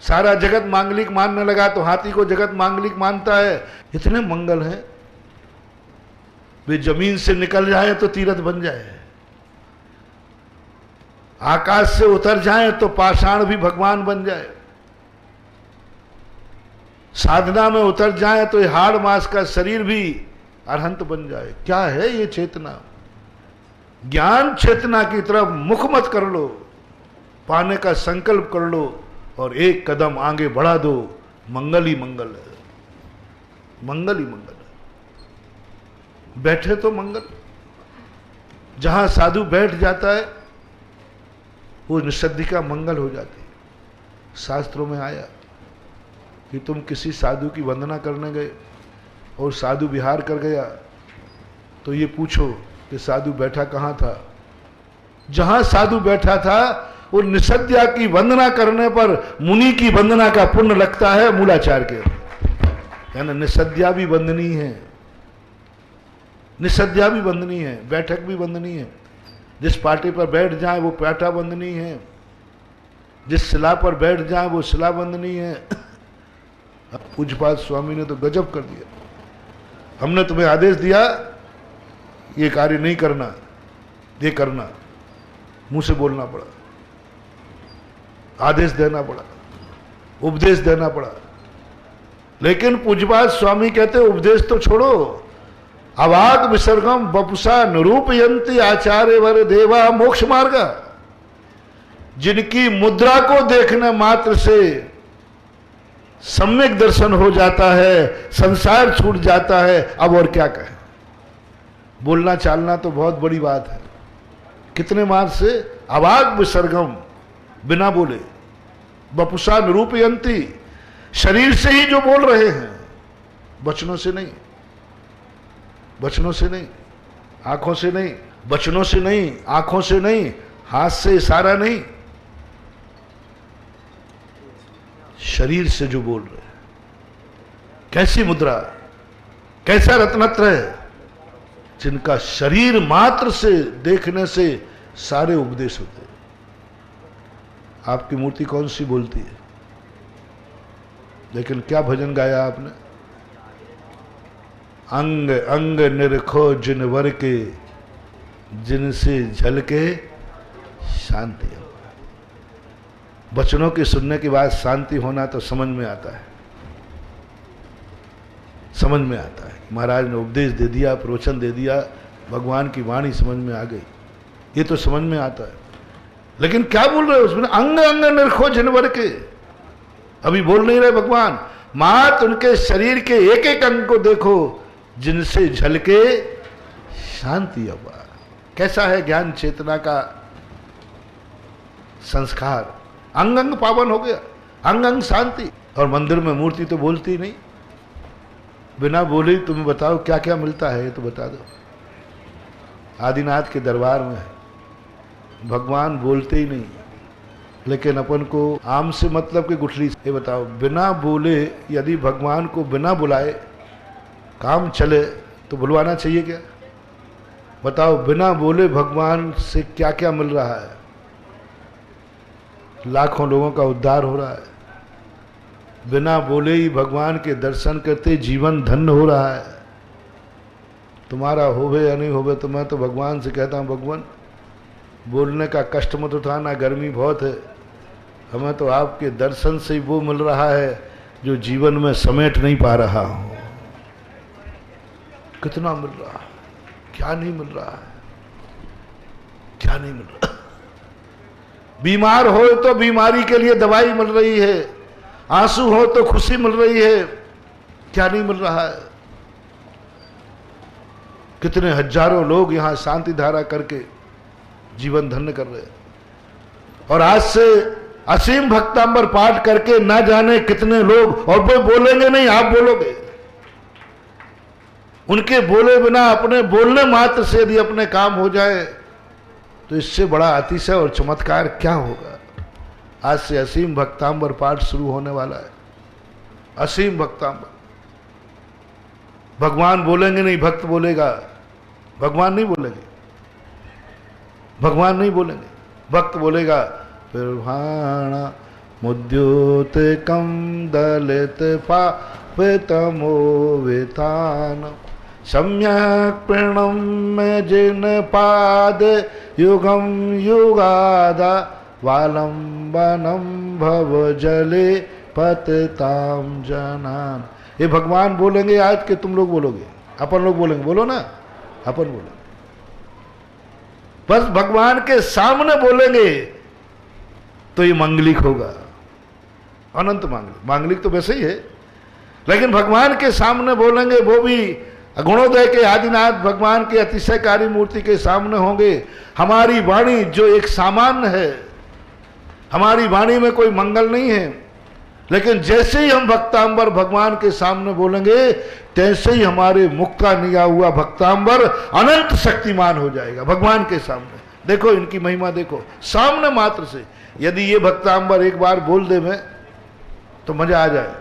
सारा जगत मांगलिक मानने लगा तो हाथी को जगत मांगलिक मानता है। इतने मंगल हैं, वे जमीन से निकल जाए तो तीर्थ बन जाए, आकाश से उतर जाए तो पाषाण भी भगवान बन जाए, साधना में उतर जाए तो हाड़ मास का शरीर भी अरहंत बन जाए। क्या है ये चेतना? ज्ञान चेतना की तरफ मुख मत कर लो, पाने का संकल्प कर लो और एक कदम आगे बढ़ा दो, मंगल ही मंगल है, मंगल ही मंगल है। बैठे तो मंगल, जहां साधु बैठ जाता है वो निषद्धी का मंगल हो जाती है। शास्त्रों में आया कि तुम किसी साधु की वंदना करने गए और साधु विहार कर गया तो ये पूछो कि साधु बैठा कहाँ था। जहां साधु बैठा था वो निषद्या की वंदना करने पर मुनि की वंदना का पुण्य लगता है मूलाचार के, यानी निषद्या भी वंदनीय है, निषद्या भी वंदनीय है, बैठक भी वंदनीय है। जिस पार्टी पर बैठ जाए वो पाटा वंदनीय है, जिस शिला पर बैठ जाए वो शिला वंदनीय है। पूज्यपाद स्वामी ने तो गजब कर दिया, हमने तुम्हें आदेश दिया ये कार्य नहीं करना, ये करना, मुंह से बोलना पड़ा, आदेश देना पड़ा, उपदेश देना पड़ा। लेकिन पूज्यपाद स्वामी कहते उपदेश तो छोड़ो, अवाग विसर्गम वपुषा निरूपयन्ति आचार्य वर देवा मोक्ष मार्ग। जिनकी मुद्रा को देखने मात्र से सम्यक दर्शन हो जाता है, संसार छूट जाता है, अब और क्या कहें। बोलना चालना तो बहुत बड़ी बात है, कितने मार्ग से अवाग विसर्गम, बिना बोले, वपुषा निरूपयन्ति, शरीर से ही जो बोल रहे हैं, वचनों से नहीं, वचनों से नहीं, आंखों से नहीं, वचनों से नहीं, आंखों से नहीं, हाथ से इशारा नहीं, शरीर से जो बोल रहे। कैसी मुद्रा, कैसा रत्नत्र है, जिनका शरीर मात्र से देखने से सारे उपदेश होते हैं। आपकी मूर्ति कौन सी बोलती है, लेकिन क्या भजन गाया आपने? अंग अंग निरखो जिन वर के, जिनसे झलके शांति हो। वचनों की सुनने के बाद शांति होना तो समझ में आता है, समझ में आता है। महाराज ने उपदेश दे दिया, प्रवचन दे दिया, भगवान की वाणी समझ में आ गई, ये तो समझ में आता है। लेकिन क्या बोल रहे हो उसमें? अंग अंग निरखो जिनवर के। अभी बोल नहीं रहे भगवान, मात उनके शरीर के एक एक अंग को देखो, जिनसे झलके शांति अपार। कैसा है ज्ञान चेतना का संस्कार, अंग अंग पावन हो गया, अंग अंग शांति। और मंदिर में मूर्ति तो बोलती नहीं, बिना बोले तुम्हें बताओ क्या क्या मिलता है, ये तो बता दो। आदिनाथ के दरबार में भगवान बोलते ही नहीं, लेकिन अपन को आम से मतलब की गुठली। ये बताओ, बिना बोले यदि भगवान को बिना बुलाए काम चले तो बुलवाना चाहिए क्या? बताओ, बिना बोले भगवान से क्या क्या मिल रहा है? लाखों लोगों का उद्धार हो रहा है। बिना बोले ही भगवान के दर्शन करते जीवन धन्य हो रहा है। तुम्हारा होवे या नहीं होवे, तो मैं तो भगवान से कहता हूँ, भगवान बोलने का कष्ट मत उठाना, गर्मी बहुत है, हमें तो आपके दर्शन से ही वो मिल रहा है जो जीवन में समेट नहीं पा रहा हूँ। कितना मिल रहा है, क्या नहीं मिल रहा है, क्या नहीं मिल रहा। बीमार हो तो बीमारी के लिए दवाई मिल रही है, आंसू हो तो खुशी मिल रही है, क्या नहीं मिल रहा है। कितने हजारों लोग यहां शांति धारा करके जीवन धन्य कर रहे हैं। और आज से असीम भक्तांबर पाठ करके ना जाने कितने लोग, और वो बोलेंगे नहीं, आप बोलोगे। उनके बोले बिना अपने बोलने मात्र से यदि अपने काम हो जाए तो इससे बड़ा अतिशय और चमत्कार क्या होगा। आज से असीम भक्तांबर पाठ शुरू होने वाला है। असीम भक्तांबर, भगवान बोलेंगे नहीं, भक्त बोलेगा। भगवान नहीं बोलेंगे, भगवान नहीं बोलेंगे, भक्त बोलेगा। निर्वाणा मुद्योत कम दलित पापितमो वेतान सम्यक प्रणम्य जिन पाद युगम युगादा वालंबनम भव जले पतताम जनान। ये भगवान बोलेंगे आज के तुम लोग बोलोगे, अपन लोग बोलेंगे, बोलो ना, अपन बोलेंगे। बस भगवान के सामने बोलेंगे तो ये मांगलिक होगा, अनंत मांगलिक। मांगलिक तो वैसे ही है, लेकिन भगवान के सामने बोलेंगे, वो भी गुणोदय के आदिनाथ भगवान के अतिशयकारी मूर्ति के सामने होंगे। हमारी वाणी जो एक सामान्य है, हमारी वाणी में कोई मंगल नहीं है, लेकिन जैसे ही हम भक्तांबर भगवान के सामने बोलेंगे, तैसे ही हमारे मुख का निया हुआ भक्तांबर अनंत शक्तिमान हो जाएगा भगवान के सामने। देखो इनकी महिमा, देखो सामने मात्र से यदि ये भक्तांबर एक बार बोल दे मैं तो मजा आ जाए।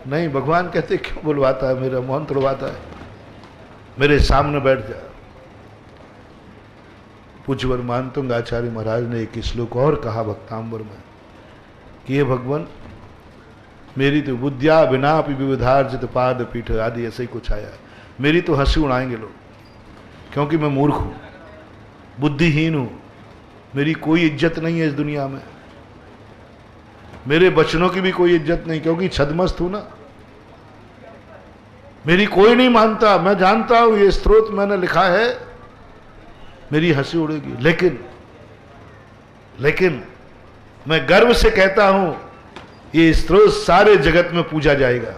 नहीं, भगवान कहते क्यों बुलवाता है, मेरा मोहन तोड़वाता है, मेरे सामने बैठ जा। पूज्यवर मानतुंग आचार्य महाराज ने एक श्लोक और कहा भक्तांबर में कि ये भगवान मेरी तो बुद्धिया बिना विविधार्जित पाद पीठ आदि ऐसे ही कुछ आया। मेरी तो हंसी उड़ाएंगे लोग, क्योंकि मैं मूर्ख हूं, बुद्धिहीन हूं, मेरी कोई इज्जत नहीं है इस दुनिया में, मेरे वचनों की भी कोई इज्जत नहीं, क्योंकि छदमस्त हूं ना, मेरी कोई नहीं मानता। मैं जानता हूं ये स्तोत्र मैंने लिखा है, मेरी हंसी उड़ेगी, लेकिन मैं गर्व से कहता हूं ये स्तोत्र सारे जगत में पूजा जाएगा,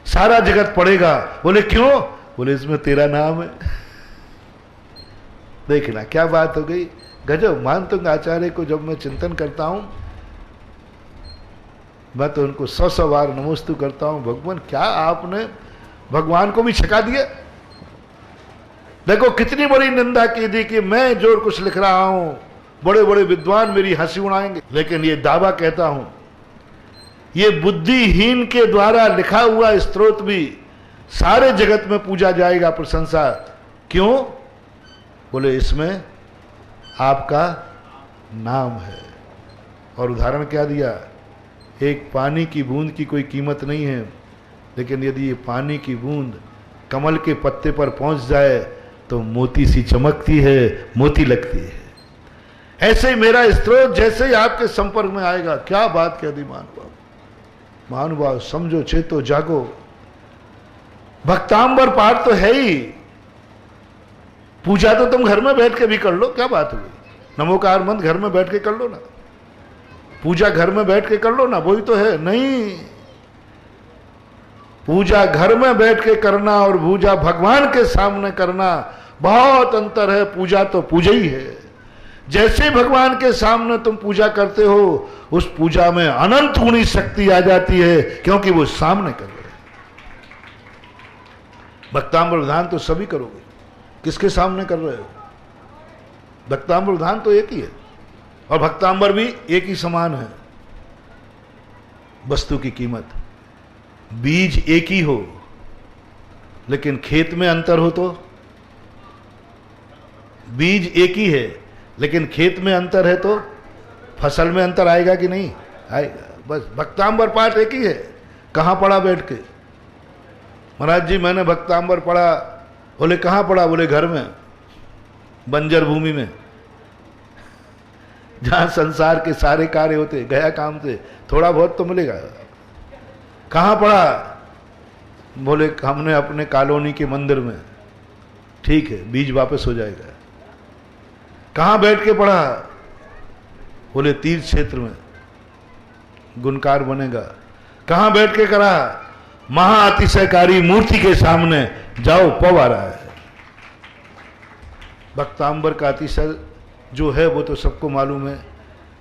सारा जगत पढ़ेगा। बोले क्यों? बोले इसमें तेरा नाम है। देखना क्या बात हो गई, गजब। मानतुंग आचार्य को जब मैं चिंतन करता हूं, मैं तो उनको 100 बार नमस्तु करता हूं। भगवान क्या आपने भगवान को भी छका दिया। देखो कितनी बड़ी निंदा की थी कि मैं जो कुछ लिख रहा हूं, बड़े बड़े विद्वान मेरी हंसी उड़ाएंगे, लेकिन ये दावा कहता हूं ये बुद्धिहीन के द्वारा लिखा हुआ स्तोत्र भी सारे जगत में पूजा जाएगा, प्रशंसा। क्यों? बोले इसमें आपका नाम है। और उदाहरण क्या दिया? एक पानी की बूंद की कोई कीमत नहीं है, लेकिन यदि ये पानी की बूंद कमल के पत्ते पर पहुंच जाए तो मोती सी चमकती है, मोती लगती है। ऐसे ही मेरा स्तोत्र जैसे ही आपके संपर्क में आएगा, क्या बात कह दी महानुभाव, महानुभाव समझो, चेतो, जागो। भक्तांबर पाठ तो है ही, पूजा तो तुम घर में बैठ के भी कर लो, क्या बात हुई? नमोकार मंत्र घर में बैठ के कर लो ना, पूजा घर में बैठ के कर लो ना, वही तो है। नहीं, पूजा घर में बैठ के करना और पूजा भगवान के सामने करना बहुत अंतर है। पूजा तो पूजा ही है। जैसे भगवान के सामने तुम पूजा करते हो, उस पूजा में अनंत गुणी शक्ति आ जाती है, क्योंकि वो सामने कर रहे हैं। भक्तांबर विधान तो सभी करोगे, किसके सामने कर रहे हो? भक्तांबर विधान तो एक ही है, और भक्तांबर भी एक ही समान है। वस्तु की कीमत, बीज एक ही हो लेकिन खेत में अंतर हो तो? बीज एक ही है लेकिन खेत में अंतर है तो फसल में अंतर आएगा कि नहीं आएगा? बस भक्तांबर पाठ एक ही है। कहाँ पढ़ा बैठ के? महाराज जी मैंने भक्तांबर पढ़ा। बोले कहाँ पढ़ा? बोले घर में, बंजर भूमि में, जहां संसार के सारे कार्य होते, गया काम से, थोड़ा बहुत तो मिलेगा। कहाँ पढ़ा? बोले हमने अपने कॉलोनी के मंदिर में। ठीक है, बीज वापस हो जाएगा। कहाँ बैठ के पढ़ा? बोले तीर्थ क्षेत्र में, गुणकार बनेगा। कहाँ बैठ के करा? महाअतिशयकारी मूर्ति के सामने जाओ, पव आ रहा है। भक्तांबर का अतिशय जो है वो तो सबको मालूम है,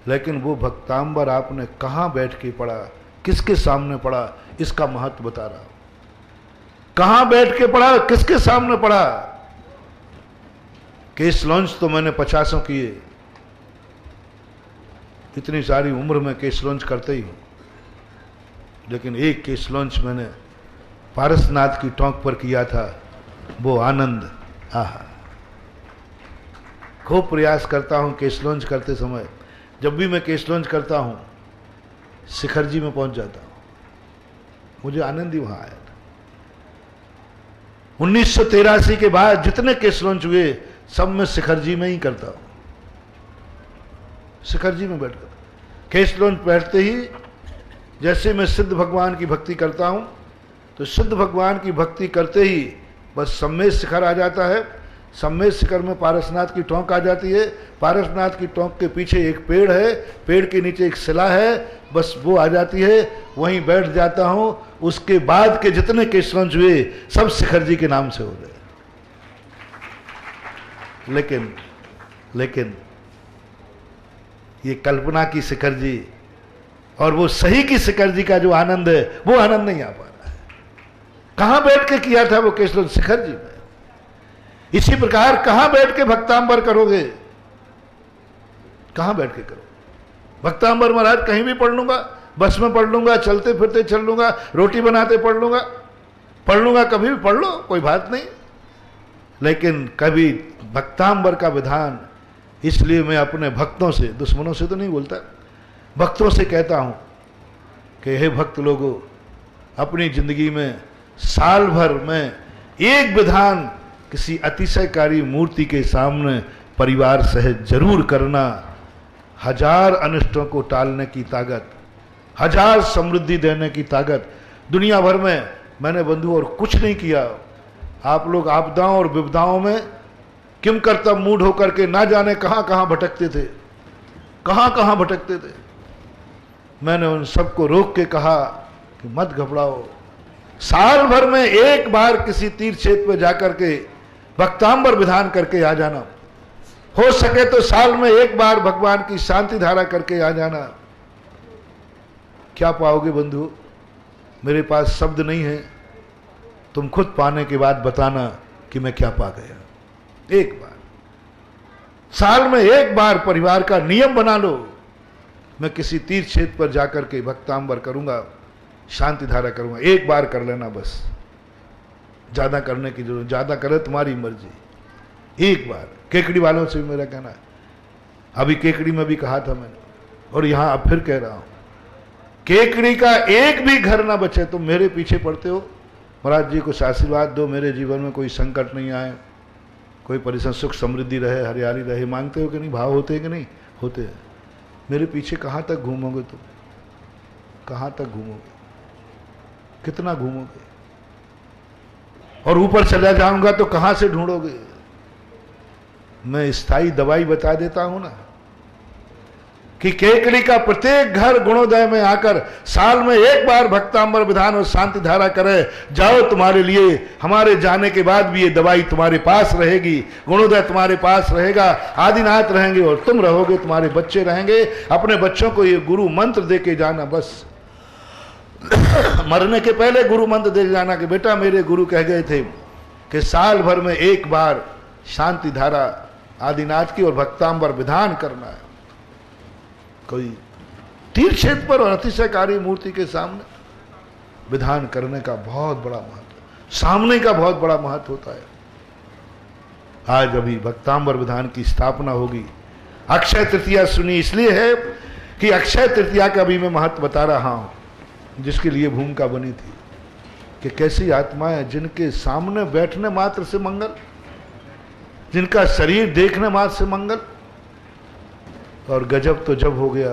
लेकिन वो भक्तांबर आपने कहाँ बैठ के पढ़ा, किसके सामने पढ़ा, इसका महत्व बता रहा हूं। कहाँ बैठ के पढ़ा, किसके सामने पढ़ा? केस लॉन्च तो मैंने 50 किए, इतनी सारी उम्र में केस लॉन्च करते ही हूं, लेकिन एक केस लॉन्च मैंने पारसनाथ की टोंक पर किया था। वो आनंद, आहा। खूब प्रयास करता हूं केस लॉन्च करते समय। जब भी मैं केस लॉन्च करता हूं, शिखर जी में पहुंच जाता हूं, मुझे आनंद ही वहां आया था। 1983 के बाद जितने केस लॉन्च हुए सब मैं शिखर जी में ही करता हूं। शिखर जी में बैठकर केस लॉन्च बैठते ही जैसे मैं सिद्ध भगवान की भक्ति करता हूं, तो सिद्ध भगवान की भक्ति करते ही बस सम्मेद शिखर आ जाता है। सम्मेद शिखर में पारसनाथ की टोंक आ जाती है। पारसनाथ की टोंक के पीछे एक पेड़ है, पेड़ के नीचे एक शिला है, बस वो आ जाती है, वहीं बैठ जाता हूं। उसके बाद के जितने केस लॉन्च हुए सब शिखर जी के नाम से हो गए। लेकिन ये कल्पना की शिखर जी और वो सही की शिखर जी का जो आनंद है, वो आनंद नहीं आ पा रहा है। कहां बैठ के किया था वो केस लॉन्च? शिखर जी में। इसी प्रकार कहां बैठ के भक्तांबर करोगे? कहां बैठ के करो भक्तांबर? महाराज कहीं भी पढ़ लूंगा, बस में पढ़ लूंगा, चलते फिरते चल लूंगा, रोटी बनाते पढ़ लूंगा, कभी भी पढ़ लो, कोई बात नहीं। लेकिन कभी भक्तांबर का विधान, इसलिए मैं अपने भक्तों से, दुश्मनों से तो नहीं बोलता, भक्तों से कहता हूं कि हे भक्त लोगों, अपनी जिंदगी में साल भर में एक विधान किसी अतिशयकारी मूर्ति के सामने परिवार सहित जरूर करना। 1000 अनिष्टों को टालने की ताकत, 1000 समृद्धि देने की ताकत दुनिया भर में मैंने बंधु और कुछ नहीं किया। आप लोग आपदाओं और विपदाओं में किम कर्तव्य मूड होकर के ना जाने कहां कहां भटकते थे, कहां कहां भटकते थे। मैंने उन सबको रोक के कहा कि मत घबराओ, साल भर में एक बार किसी तीर्थ क्षेत्र में जाकर के भक्तांबर विधान करके आ जाना। हो सके तो साल में एक बार भगवान की शांति धारा करके आ जाना। क्या पाओगे बंधु? मेरे पास शब्द नहीं है। तुम खुद पाने के बाद बताना कि मैं क्या पा गया। एक बार, साल में एक बार परिवार का नियम बना लो, मैं किसी तीर्थ क्षेत्र पर जाकर के भक्तांबर करूंगा, शांति धारा करूंगा। एक बार कर लेना बस, ज्यादा करने की जरूरत, ज्यादा करे तुम्हारी मर्जी। एक बार। केकड़ी वालों से भी मेरा कहना है, अभी केकड़ी में भी कहा था मैंने, और यहां अब फिर कह रहा हूं, केकड़ी का एक भी घर ना बचे। तुम मेरे पीछे पड़ते हो, महाराज जी कुछ आशीर्वाद दो, मेरे जीवन में कोई संकट नहीं आए, कोई परेशान, सुख समृद्धि रहे, हरियाली रहे, मांगते हो कि नहीं? भाव होते हैं कि नहीं होते हैं? मेरे पीछे कहाँ तक घूमोगे तुम? कहाँ तक घूमोगे? कितना घूमोगे? और ऊपर चला जाऊंगा तो कहां से ढूंढोगे? मैं स्थायी दवाई बता देता हूं ना, कि केकड़ी का प्रत्येक घर गुणोदय में आकर साल में एक बार भक्तांबर विधान और शांति धारा करे। जाओ, तुम्हारे लिए हमारे जाने के बाद भी ये दवाई तुम्हारे पास रहेगी, गुणोदय तुम्हारे पास रहेगा, आदिनाथ रहेंगे और तुम रहोगे, तुम्हारे बच्चे रहेंगे। अपने बच्चों को ये गुरु मंत्र दे के जाना बस। मरने के पहले गुरु मंत्र दे जाना कि बेटा मेरे गुरु कह गए थे कि साल भर में एक बार शांति धारा आदिनाथ की और भक्तांबर विधान करना है। कोई तीर्थ क्षेत्र पर और अतिशयकारी मूर्ति के सामने विधान करने का बहुत बड़ा महत्व, सामने का बहुत बड़ा महत्व होता है। आज अभी भक्तांबर विधान की स्थापना होगी। अक्षय तृतीया सुनी इसलिए है कि अक्षय तृतीया का भी मैं महत्व बता रहा हूं, जिसके लिए भूमिका बनी थी कि कैसी आत्माएं जिनके सामने बैठने मात्र से मंगल, जिनका शरीर देखने मात्र से मंगल। और गजब तो जब हो गया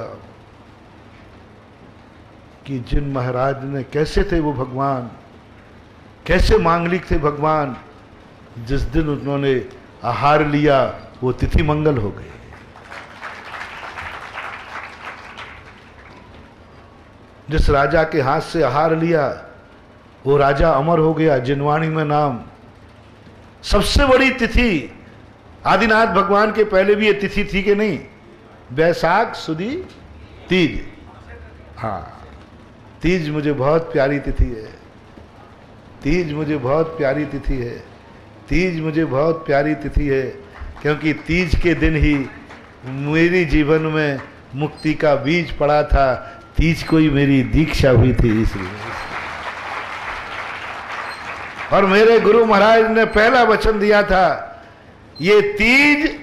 कि जिन महाराज ने, कैसे थे वो भगवान, कैसे मांगलिक थे भगवान, जिस दिन उन्होंने आहार लिया वो तिथि मंगल हो गई। जिस राजा के हाथ से आहार लिया वो राजा अमर हो गया, जिनवाणी में नाम। सबसे बड़ी तिथि आदिनाथ भगवान के पहले भी ये तिथि थी कि नहीं? बैसाख सुदी तीज। हाँ, तीज मुझे बहुत प्यारी तिथि है, तीज मुझे बहुत प्यारी तिथि है, तीज मुझे बहुत प्यारी तिथि है, क्योंकि तीज के दिन ही मेरी जीवन में मुक्ति का बीज पड़ा था। तीज को ही मेरी दीक्षा हुई थी इसलिए। और मेरे गुरु महाराज ने पहला वचन दिया था, ये तीज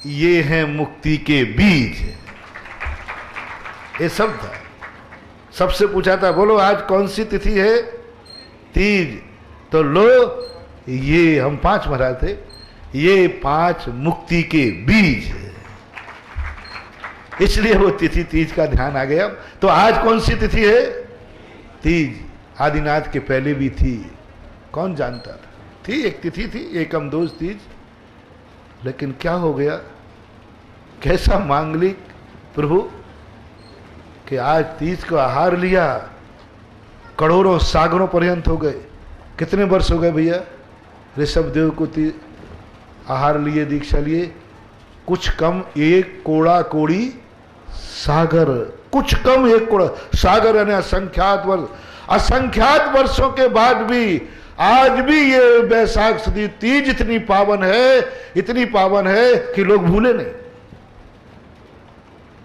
ये है मुक्ति के बीज। ये सब था। सबसे पूछा था, बोलो आज कौन सी तिथि है? तीज। तो लो, ये हम 5 महाराज थे, ये 5 मुक्ति के बीज है, इसलिए वो तिथि तीज का ध्यान आ गया। तो आज कौन सी तिथि है? तीज। आदिनाथ के पहले भी थी, कौन जानता था? थी, एक तिथि थी, एकम दोष तीज। लेकिन क्या हो गया? कैसा मांगलिक प्रभु कि आज तीज को आहार लिया, करोड़ों सागरों पर्यंत हो गए। कितने वर्ष हो गए भैया ऋषभ देव को आहार लिए, दीक्षा लिए? कुछ कम 1 कोड़ा कोड़ी सागर, कुछ कम 1 कोड़ा सागर, यानी असंख्यात वर्ष। असंख्यात वर्षों के बाद भी आज भी ये बैसाख सुदी तीज इतनी पावन है, इतनी पावन है कि लोग भूले नहीं।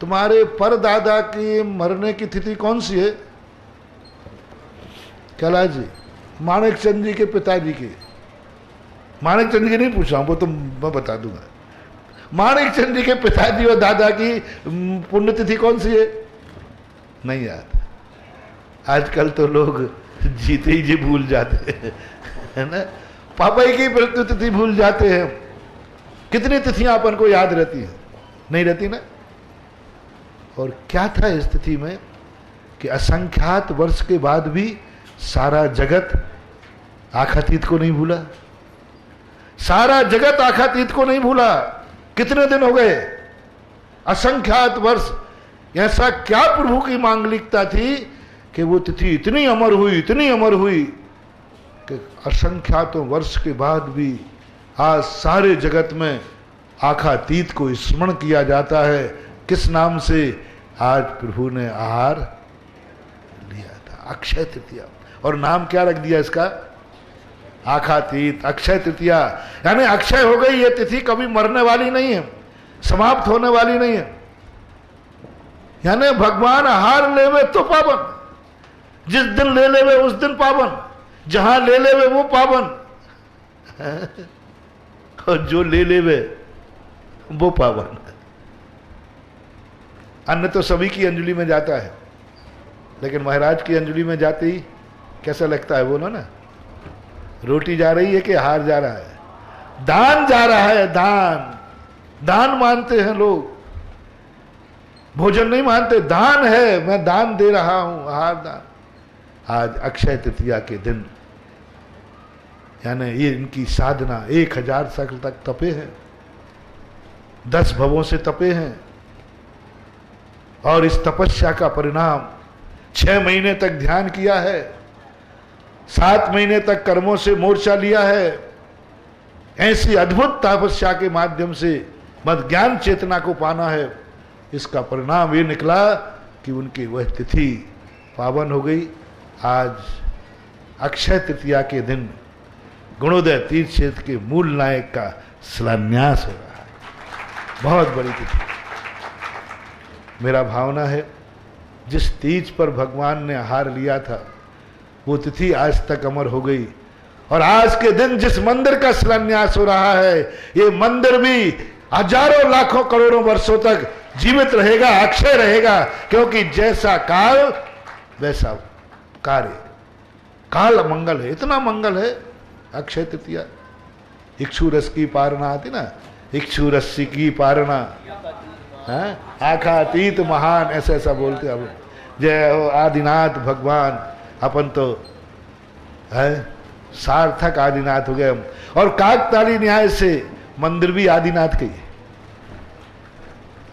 तुम्हारे परदादा की मरने की तिथि कौन सी है कैलाश जी? माणिक चंद जी के पिताजी की। माणिक चंद जी नहीं पूछा, वो तो मैं बता दूंगा। माणिक चंद जी के पिताजी और दादा की पुण्यतिथि कौन सी है? नहीं याद। आजकल तो लोग जीते ही जी भूल जाते हैं, है ना? पापा की पुण्यतिथि भूल जाते हैं। कितनी तिथियां अपन को याद रहती हैं? नहीं रहती ना। और क्या था इस तिथि में कि असंख्यात वर्ष के बाद भी सारा जगत आखातीत को नहीं भूला। सारा जगत आखातीत को नहीं भूला। कितने दिन हो गए? असंख्यात वर्ष। ऐसा क्या प्रभु की मांगलिकता थी कि वो तिथि इतनी अमर हुई, इतनी अमर हुई कि असंख्यातों वर्ष के बाद भी आज सारे जगत में आखातीत को स्मरण किया जाता है। किस नाम से? आज प्रभु ने आहार लिया था, अक्षय तृतीया। और नाम क्या रख दिया इसका? आखातीत, अक्षय तृतीया, यानी अक्षय हो गई। ये तिथि कभी मरने वाली नहीं है, समाप्त होने वाली नहीं है। यानी भगवान आहार लेवे तो पावन, जिस दिन ले लेवे उस दिन पावन, जहां ले लेवे वो पावन, और जो ले लेवे वो पावन। अन्न तो सभी की अंजलि में जाता है, लेकिन महाराज की अंजलि में जाते ही कैसा लगता है बोलो ना। रोटी जा रही है कि हार जा रहा है? दान जा रहा है, दान। दान मानते हैं लोग, भोजन नहीं मानते। दान है, मैं दान दे रहा हूं, आहार दान। आज अक्षय तृतीया के दिन, यानी ये इनकी साधना 1000 साल तक तपे हैं, 10 भवों से तपे हैं, और इस तपस्या का परिणाम 6 महीने तक ध्यान किया है, 7 महीने तक कर्मों से मोर्चा लिया है। ऐसी अद्भुत तपस्या के माध्यम से मद ज्ञान चेतना को पाना है। इसका परिणाम ये निकला कि उनकी वह तिथि पावन हो गई। आज अक्षय तृतीया के दिन गुणोदय तीर्थ क्षेत्र के मूल नायक का शिलान्यास हो रहा है। बहुत बड़ी तिथि। मेरा भावना है जिस तीज पर भगवान ने आहार लिया था वो तिथि आज तक अमर हो गई। और आज के दिन जिस मंदिर का शिलान्यास हो रहा है, ये मंदिर भी हजारों लाखों करोड़ों वर्षों तक जीवित रहेगा, अक्षय रहेगा, क्योंकि जैसा काल वैसा कार्य। काल मंगल है, इतना मंगल है। अक्षय तृतीया, इक्षु रस की पारणा आती ना, इक्षु रस्सी की पारणा, आखातीत महान, ऐसा ऐसा बोलते अब। जय हो आदिनाथ भगवान। अपन तो है सार्थक आदिनाथ हो गए हम। और काकताली न्याय से मंदिर भी आदिनाथ के।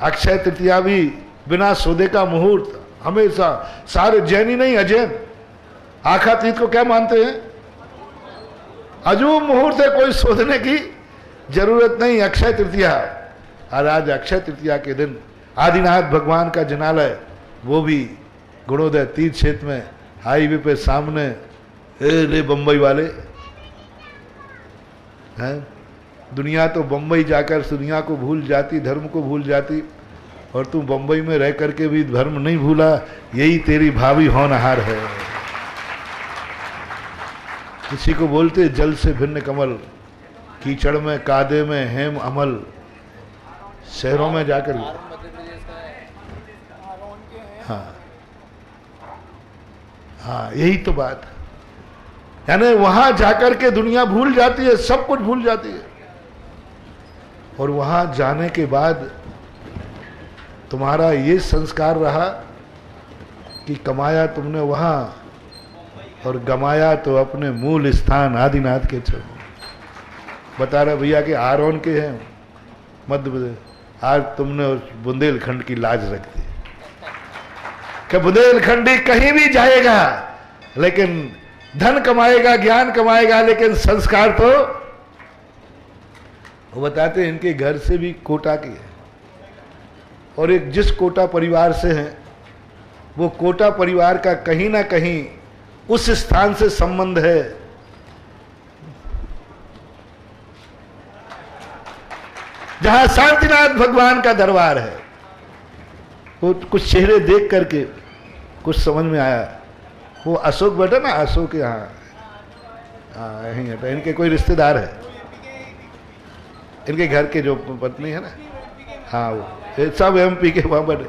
अक्षय तृतीया भी बिना सौदे का मुहूर्त हमेशा। सारे जैनी नहीं, अजैन आखातीत को क्या मानते हैं? अजूब मुहूर्त है, कोई सोचने की जरूरत नहीं। अक्षय तृतीया, और आज अक्षय तृतीया के दिन आदिनाथ भगवान का जनालय, वो भी गुणोदय तीर्थ क्षेत्र में हाईवे पे सामने। ले बम्बई वाले हैं, दुनिया तो बम्बई जाकर दुनिया को भूल जाती, धर्म को भूल जाती, और तू बम्बई में रह करके भी धर्म नहीं भूला। यही तेरी भावी होनहार है। किसी को बोलते जल से भिन्न कमल, कीचड़ में कादे में हेम अमल। शहरों में जाकर, हाँ हाँ, यही तो बात है। यानी वहां जाकर के दुनिया भूल जाती है, सब कुछ भूल जाती है। और वहां जाने के बाद तुम्हारा ये संस्कार रहा कि कमाया तुमने वहां और गमाया तो अपने मूल स्थान आदिनाथ के चरणों। बता रहे भैया कि आरोन के हैं मध्य प्रदेश। आज तुमने उस बुंदेलखंड की लाज रख दी कि बुंदेलखंडी कहीं भी जाएगा, लेकिन धन कमाएगा, ज्ञान कमाएगा, लेकिन संस्कार तो। वो बताते हैं इनके घर से भी कोटा के है, और एक जिस कोटा परिवार से हैं, वो कोटा परिवार का कहीं ना कहीं उस स्थान से संबंध है जहां शांतिनाथ भगवान का दरबार है। वो कुछ चेहरे देख करके कुछ समझ में आया। वो अशोक बेटा ना, अशोक यहाँ यहीं है, इनके कोई रिश्तेदार है, इनके घर के जो पत्नी है ना, हाँ वो सब MP के वहां पर।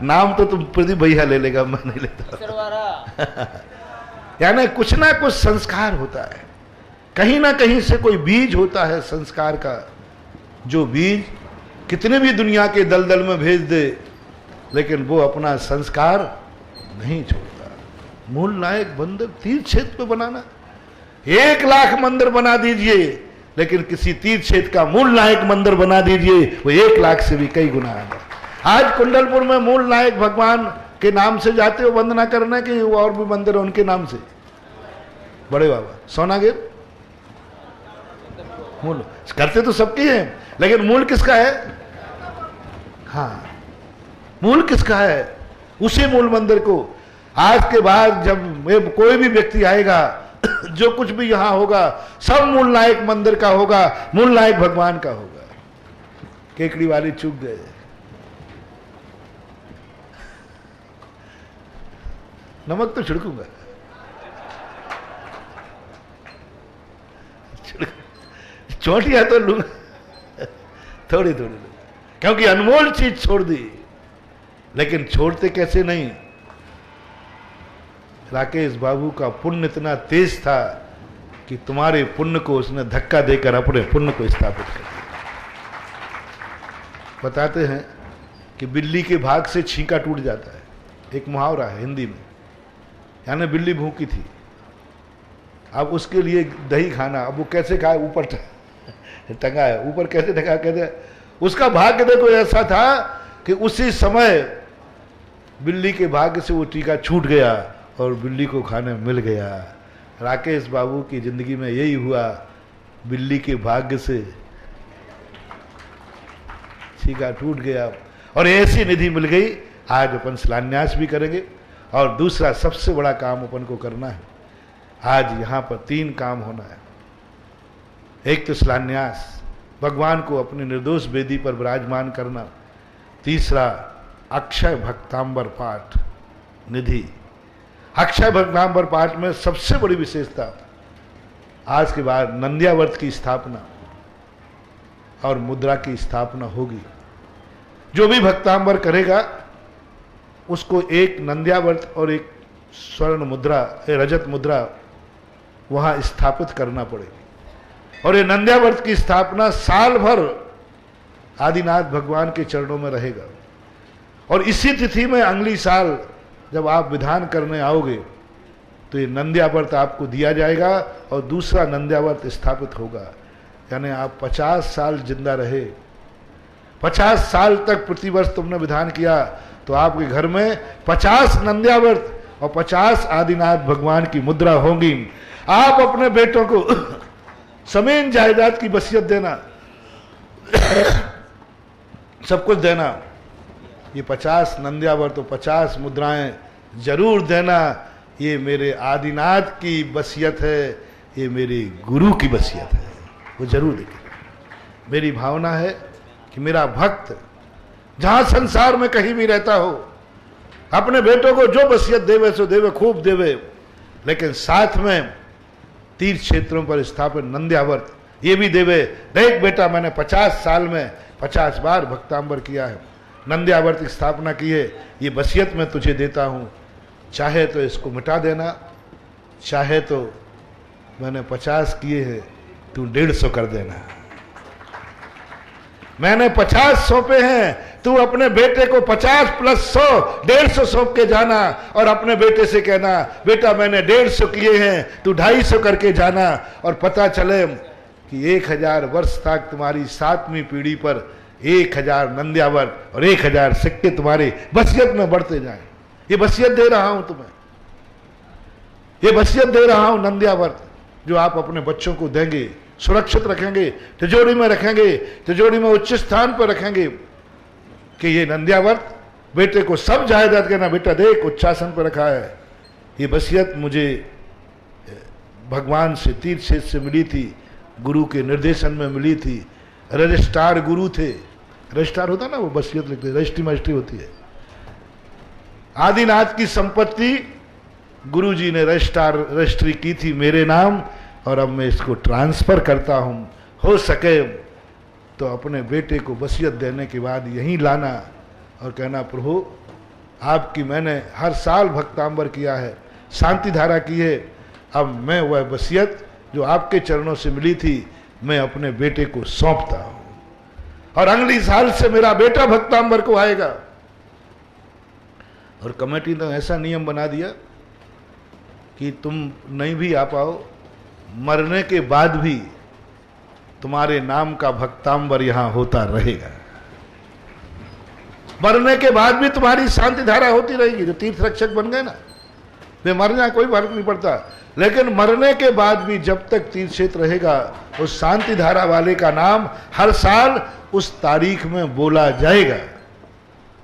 नाम तो तुम प्रदीप भैया ले लेगा, मैं नहीं लेता। यानी कुछ ना कुछ संस्कार होता है, कहीं ना कहीं से कोई बीज होता है संस्कार का, जो बीज कितने भी दुनिया के दलदल में भेज दे, लेकिन वो अपना संस्कार नहीं छोड़ता। मूल नायक मंदिर तीर्थ क्षेत्र पे बनाना, 1 लाख मंदिर बना दीजिए, लेकिन किसी तीर्थ क्षेत्र का मूल नायक मंदिर बना दीजिए, वो 1 लाख से भी कई गुना है। आज कुंडलपुर में मूल नायक भगवान के नाम से जाते हो वंदना करने की, वो और भी मंदिर उनके नाम से। बड़े बाबा सोनागिर मूल करते तो सबके हैं, लेकिन मूल किसका है? हाँ, मूल किसका है? उसी मूल मंदिर को आज के बाद जब कोई भी व्यक्ति आएगा जो कुछ भी यहां होगा सब मूल नायक मंदिर का होगा, मूल नायक भगवान का होगा। केकड़ी वाली चूक गए। नमक तो छिड़कूंगा, चोटियां तो लूंगा, थोड़ी थोड़ी लूंगा, क्योंकि अनमोल चीज छोड़ दी। लेकिन छोड़ते कैसे नहीं। राकेश बाबू का पुण्य इतना तेज था कि तुम्हारे पुण्य को उसने धक्का देकर अपने पुण्य को स्थापित कर दिया। बताते हैं कि बिल्ली के भाग से छींका टूट जाता है, एक मुहावरा है हिंदी में। यानी बिल्ली भूखी थी, अब उसके लिए दही खाना, अब वो कैसे खाए, ऊपर टंगा है, ऊपर कैसे टंगा, कहते उसका भाग्य देखो ऐसा था कि उसी समय बिल्ली के भाग्य से वो टीका छूट गया और बिल्ली को खाने मिल गया। राकेश बाबू की जिंदगी में यही हुआ, बिल्ली के भाग्य से टीका टूट गया और ऐसी निधि मिल गई। आज अपन शिलान्यास भी करेंगे और दूसरा सबसे बड़ा काम अपन को करना है। आज यहां पर 3 काम होना है। एक तो शिलान्यास, भगवान को अपनी निर्दोष वेदी पर विराजमान करना। तीसरा अक्षय भक्तांबर पाठ निधि। अक्षय भक्तांबर पाठ में सबसे बड़ी विशेषता आज के बाद नंद्यावर्त की स्थापना और मुद्रा की स्थापना होगी। जो भी भक्तांबर करेगा उसको एक नंद्यावर्त और एक स्वर्ण मुद्रा, रजत मुद्रा वहां स्थापित करना पड़ेगी। और ये नंद्यावर्त की स्थापना साल भर आदिनाथ भगवान के चरणों में रहेगा। और इसी तिथि में अगली साल जब आप विधान करने आओगे तो ये नंद्यावर्त आपको दिया जाएगा और दूसरा नंद्यावर्त स्थापित होगा। यानी आप 50 साल जिंदा रहे, 50 साल तक प्रतिवर्ष तुमने विधान किया तो आपके घर में 50 नंद्यावर्त और 50 आदिनाथ भगवान की मुद्रा होंगी। आप अपने बेटों को जमीन जायदाद की वसीयत देना, सब कुछ देना। ये 50 नंद्यावर्त और 50 मुद्राएं जरूर देना। ये मेरे आदिनाथ की वसीयत है, ये मेरे गुरु की वसीयत है, वो जरूर देखें। मेरी भावना है कि मेरा भक्त जहां संसार में कहीं भी रहता हो अपने बेटों को जो वसीयत देवे सो देवे, खूब देवे, लेकिन साथ में तीर्थ क्षेत्रों पर स्थापित नंद्यावर्त ये भी देवे। देख बेटा, मैंने 50 साल में 50 बार भक्तांबर किया है, नंद्यावर्त की स्थापना की है, ये वसीयत मैं तुझे देता हूं। चाहे तो इसको मिटा देना, चाहे तो मैंने 50 किए हैं, तू 150 कर देना। मैंने 50 सौंपे हैं, तू अपने बेटे को 50 + 100 150 सौंप के जाना और अपने बेटे से कहना बेटा मैंने 150 किए हैं, तू 250 करके जाना। और पता चले कि 1000 वर्ष तक तुम्हारी 7वीं पीढ़ी पर 1000 नंद्यावर्त और 1000 सिक्के तुम्हारे वसीयत में बढ़ते जाएं। ये वसीयत दे रहा हूं तुम्हें, ये वसीयत दे रहा हूं नंद्यावर्त, जो आप अपने बच्चों को देंगे, सुरक्षित रखेंगे, तिजोरी में रखेंगे, तिजोरी में उच्च स्थान पर रखेंगे कि ये नंद्यावर्त बेटे को सब जायदाद कहना बेटा देख उच्चासन पर रखा है। ये वसीयत मुझे भगवान से तीर्थ क्षेत्र से मिली थी, गुरु के निर्देशन में मिली थी। रजिस्ट्रार गुरु थे, रजिस्ट्रार होता ना वो वसीयत लिखते, रजिस्ट्री मजिस्ट्री होती है। आदिनाथ की संपत्ति गुरुजी ने रजिस्ट्री की थी मेरे नाम और अब मैं इसको ट्रांसफर करता हूं। हो सके तो अपने बेटे को वसीयत देने के बाद यहीं लाना और कहना प्रभु आपकी मैंने हर साल भक्तांबर किया है, शांति धारा की है, अब मैं वह वसीयत जो आपके चरणों से मिली थी मैं अपने बेटे को सौंपता हूं और अगली साल से मेरा बेटा भक्तांबर को आएगा। और कमेटी ने ऐसा नियम बना दिया कि तुम नहीं भी आ पाओ, मरने के बाद भी तुम्हारे नाम का भक्तांबर यहां होता रहेगा। मरने के बाद भी तुम्हारी शांति धारा होती रहेगी। जो तीर्थ रक्षक बन गए ना, वे मर जाए कोई फर्क नहीं पड़ता, लेकिन मरने के बाद भी जब तक तीर्थ क्षेत्र रहेगा उस शांति धारा वाले का नाम हर साल उस तारीख में बोला जाएगा।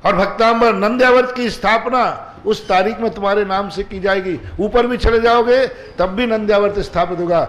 और भक्तांबर नंद्यावर्त की स्थापना उस तारीख में तुम्हारे नाम से की जाएगी। ऊपर भी चले जाओगे तब भी नंद्यावर्त स्थापित होगा।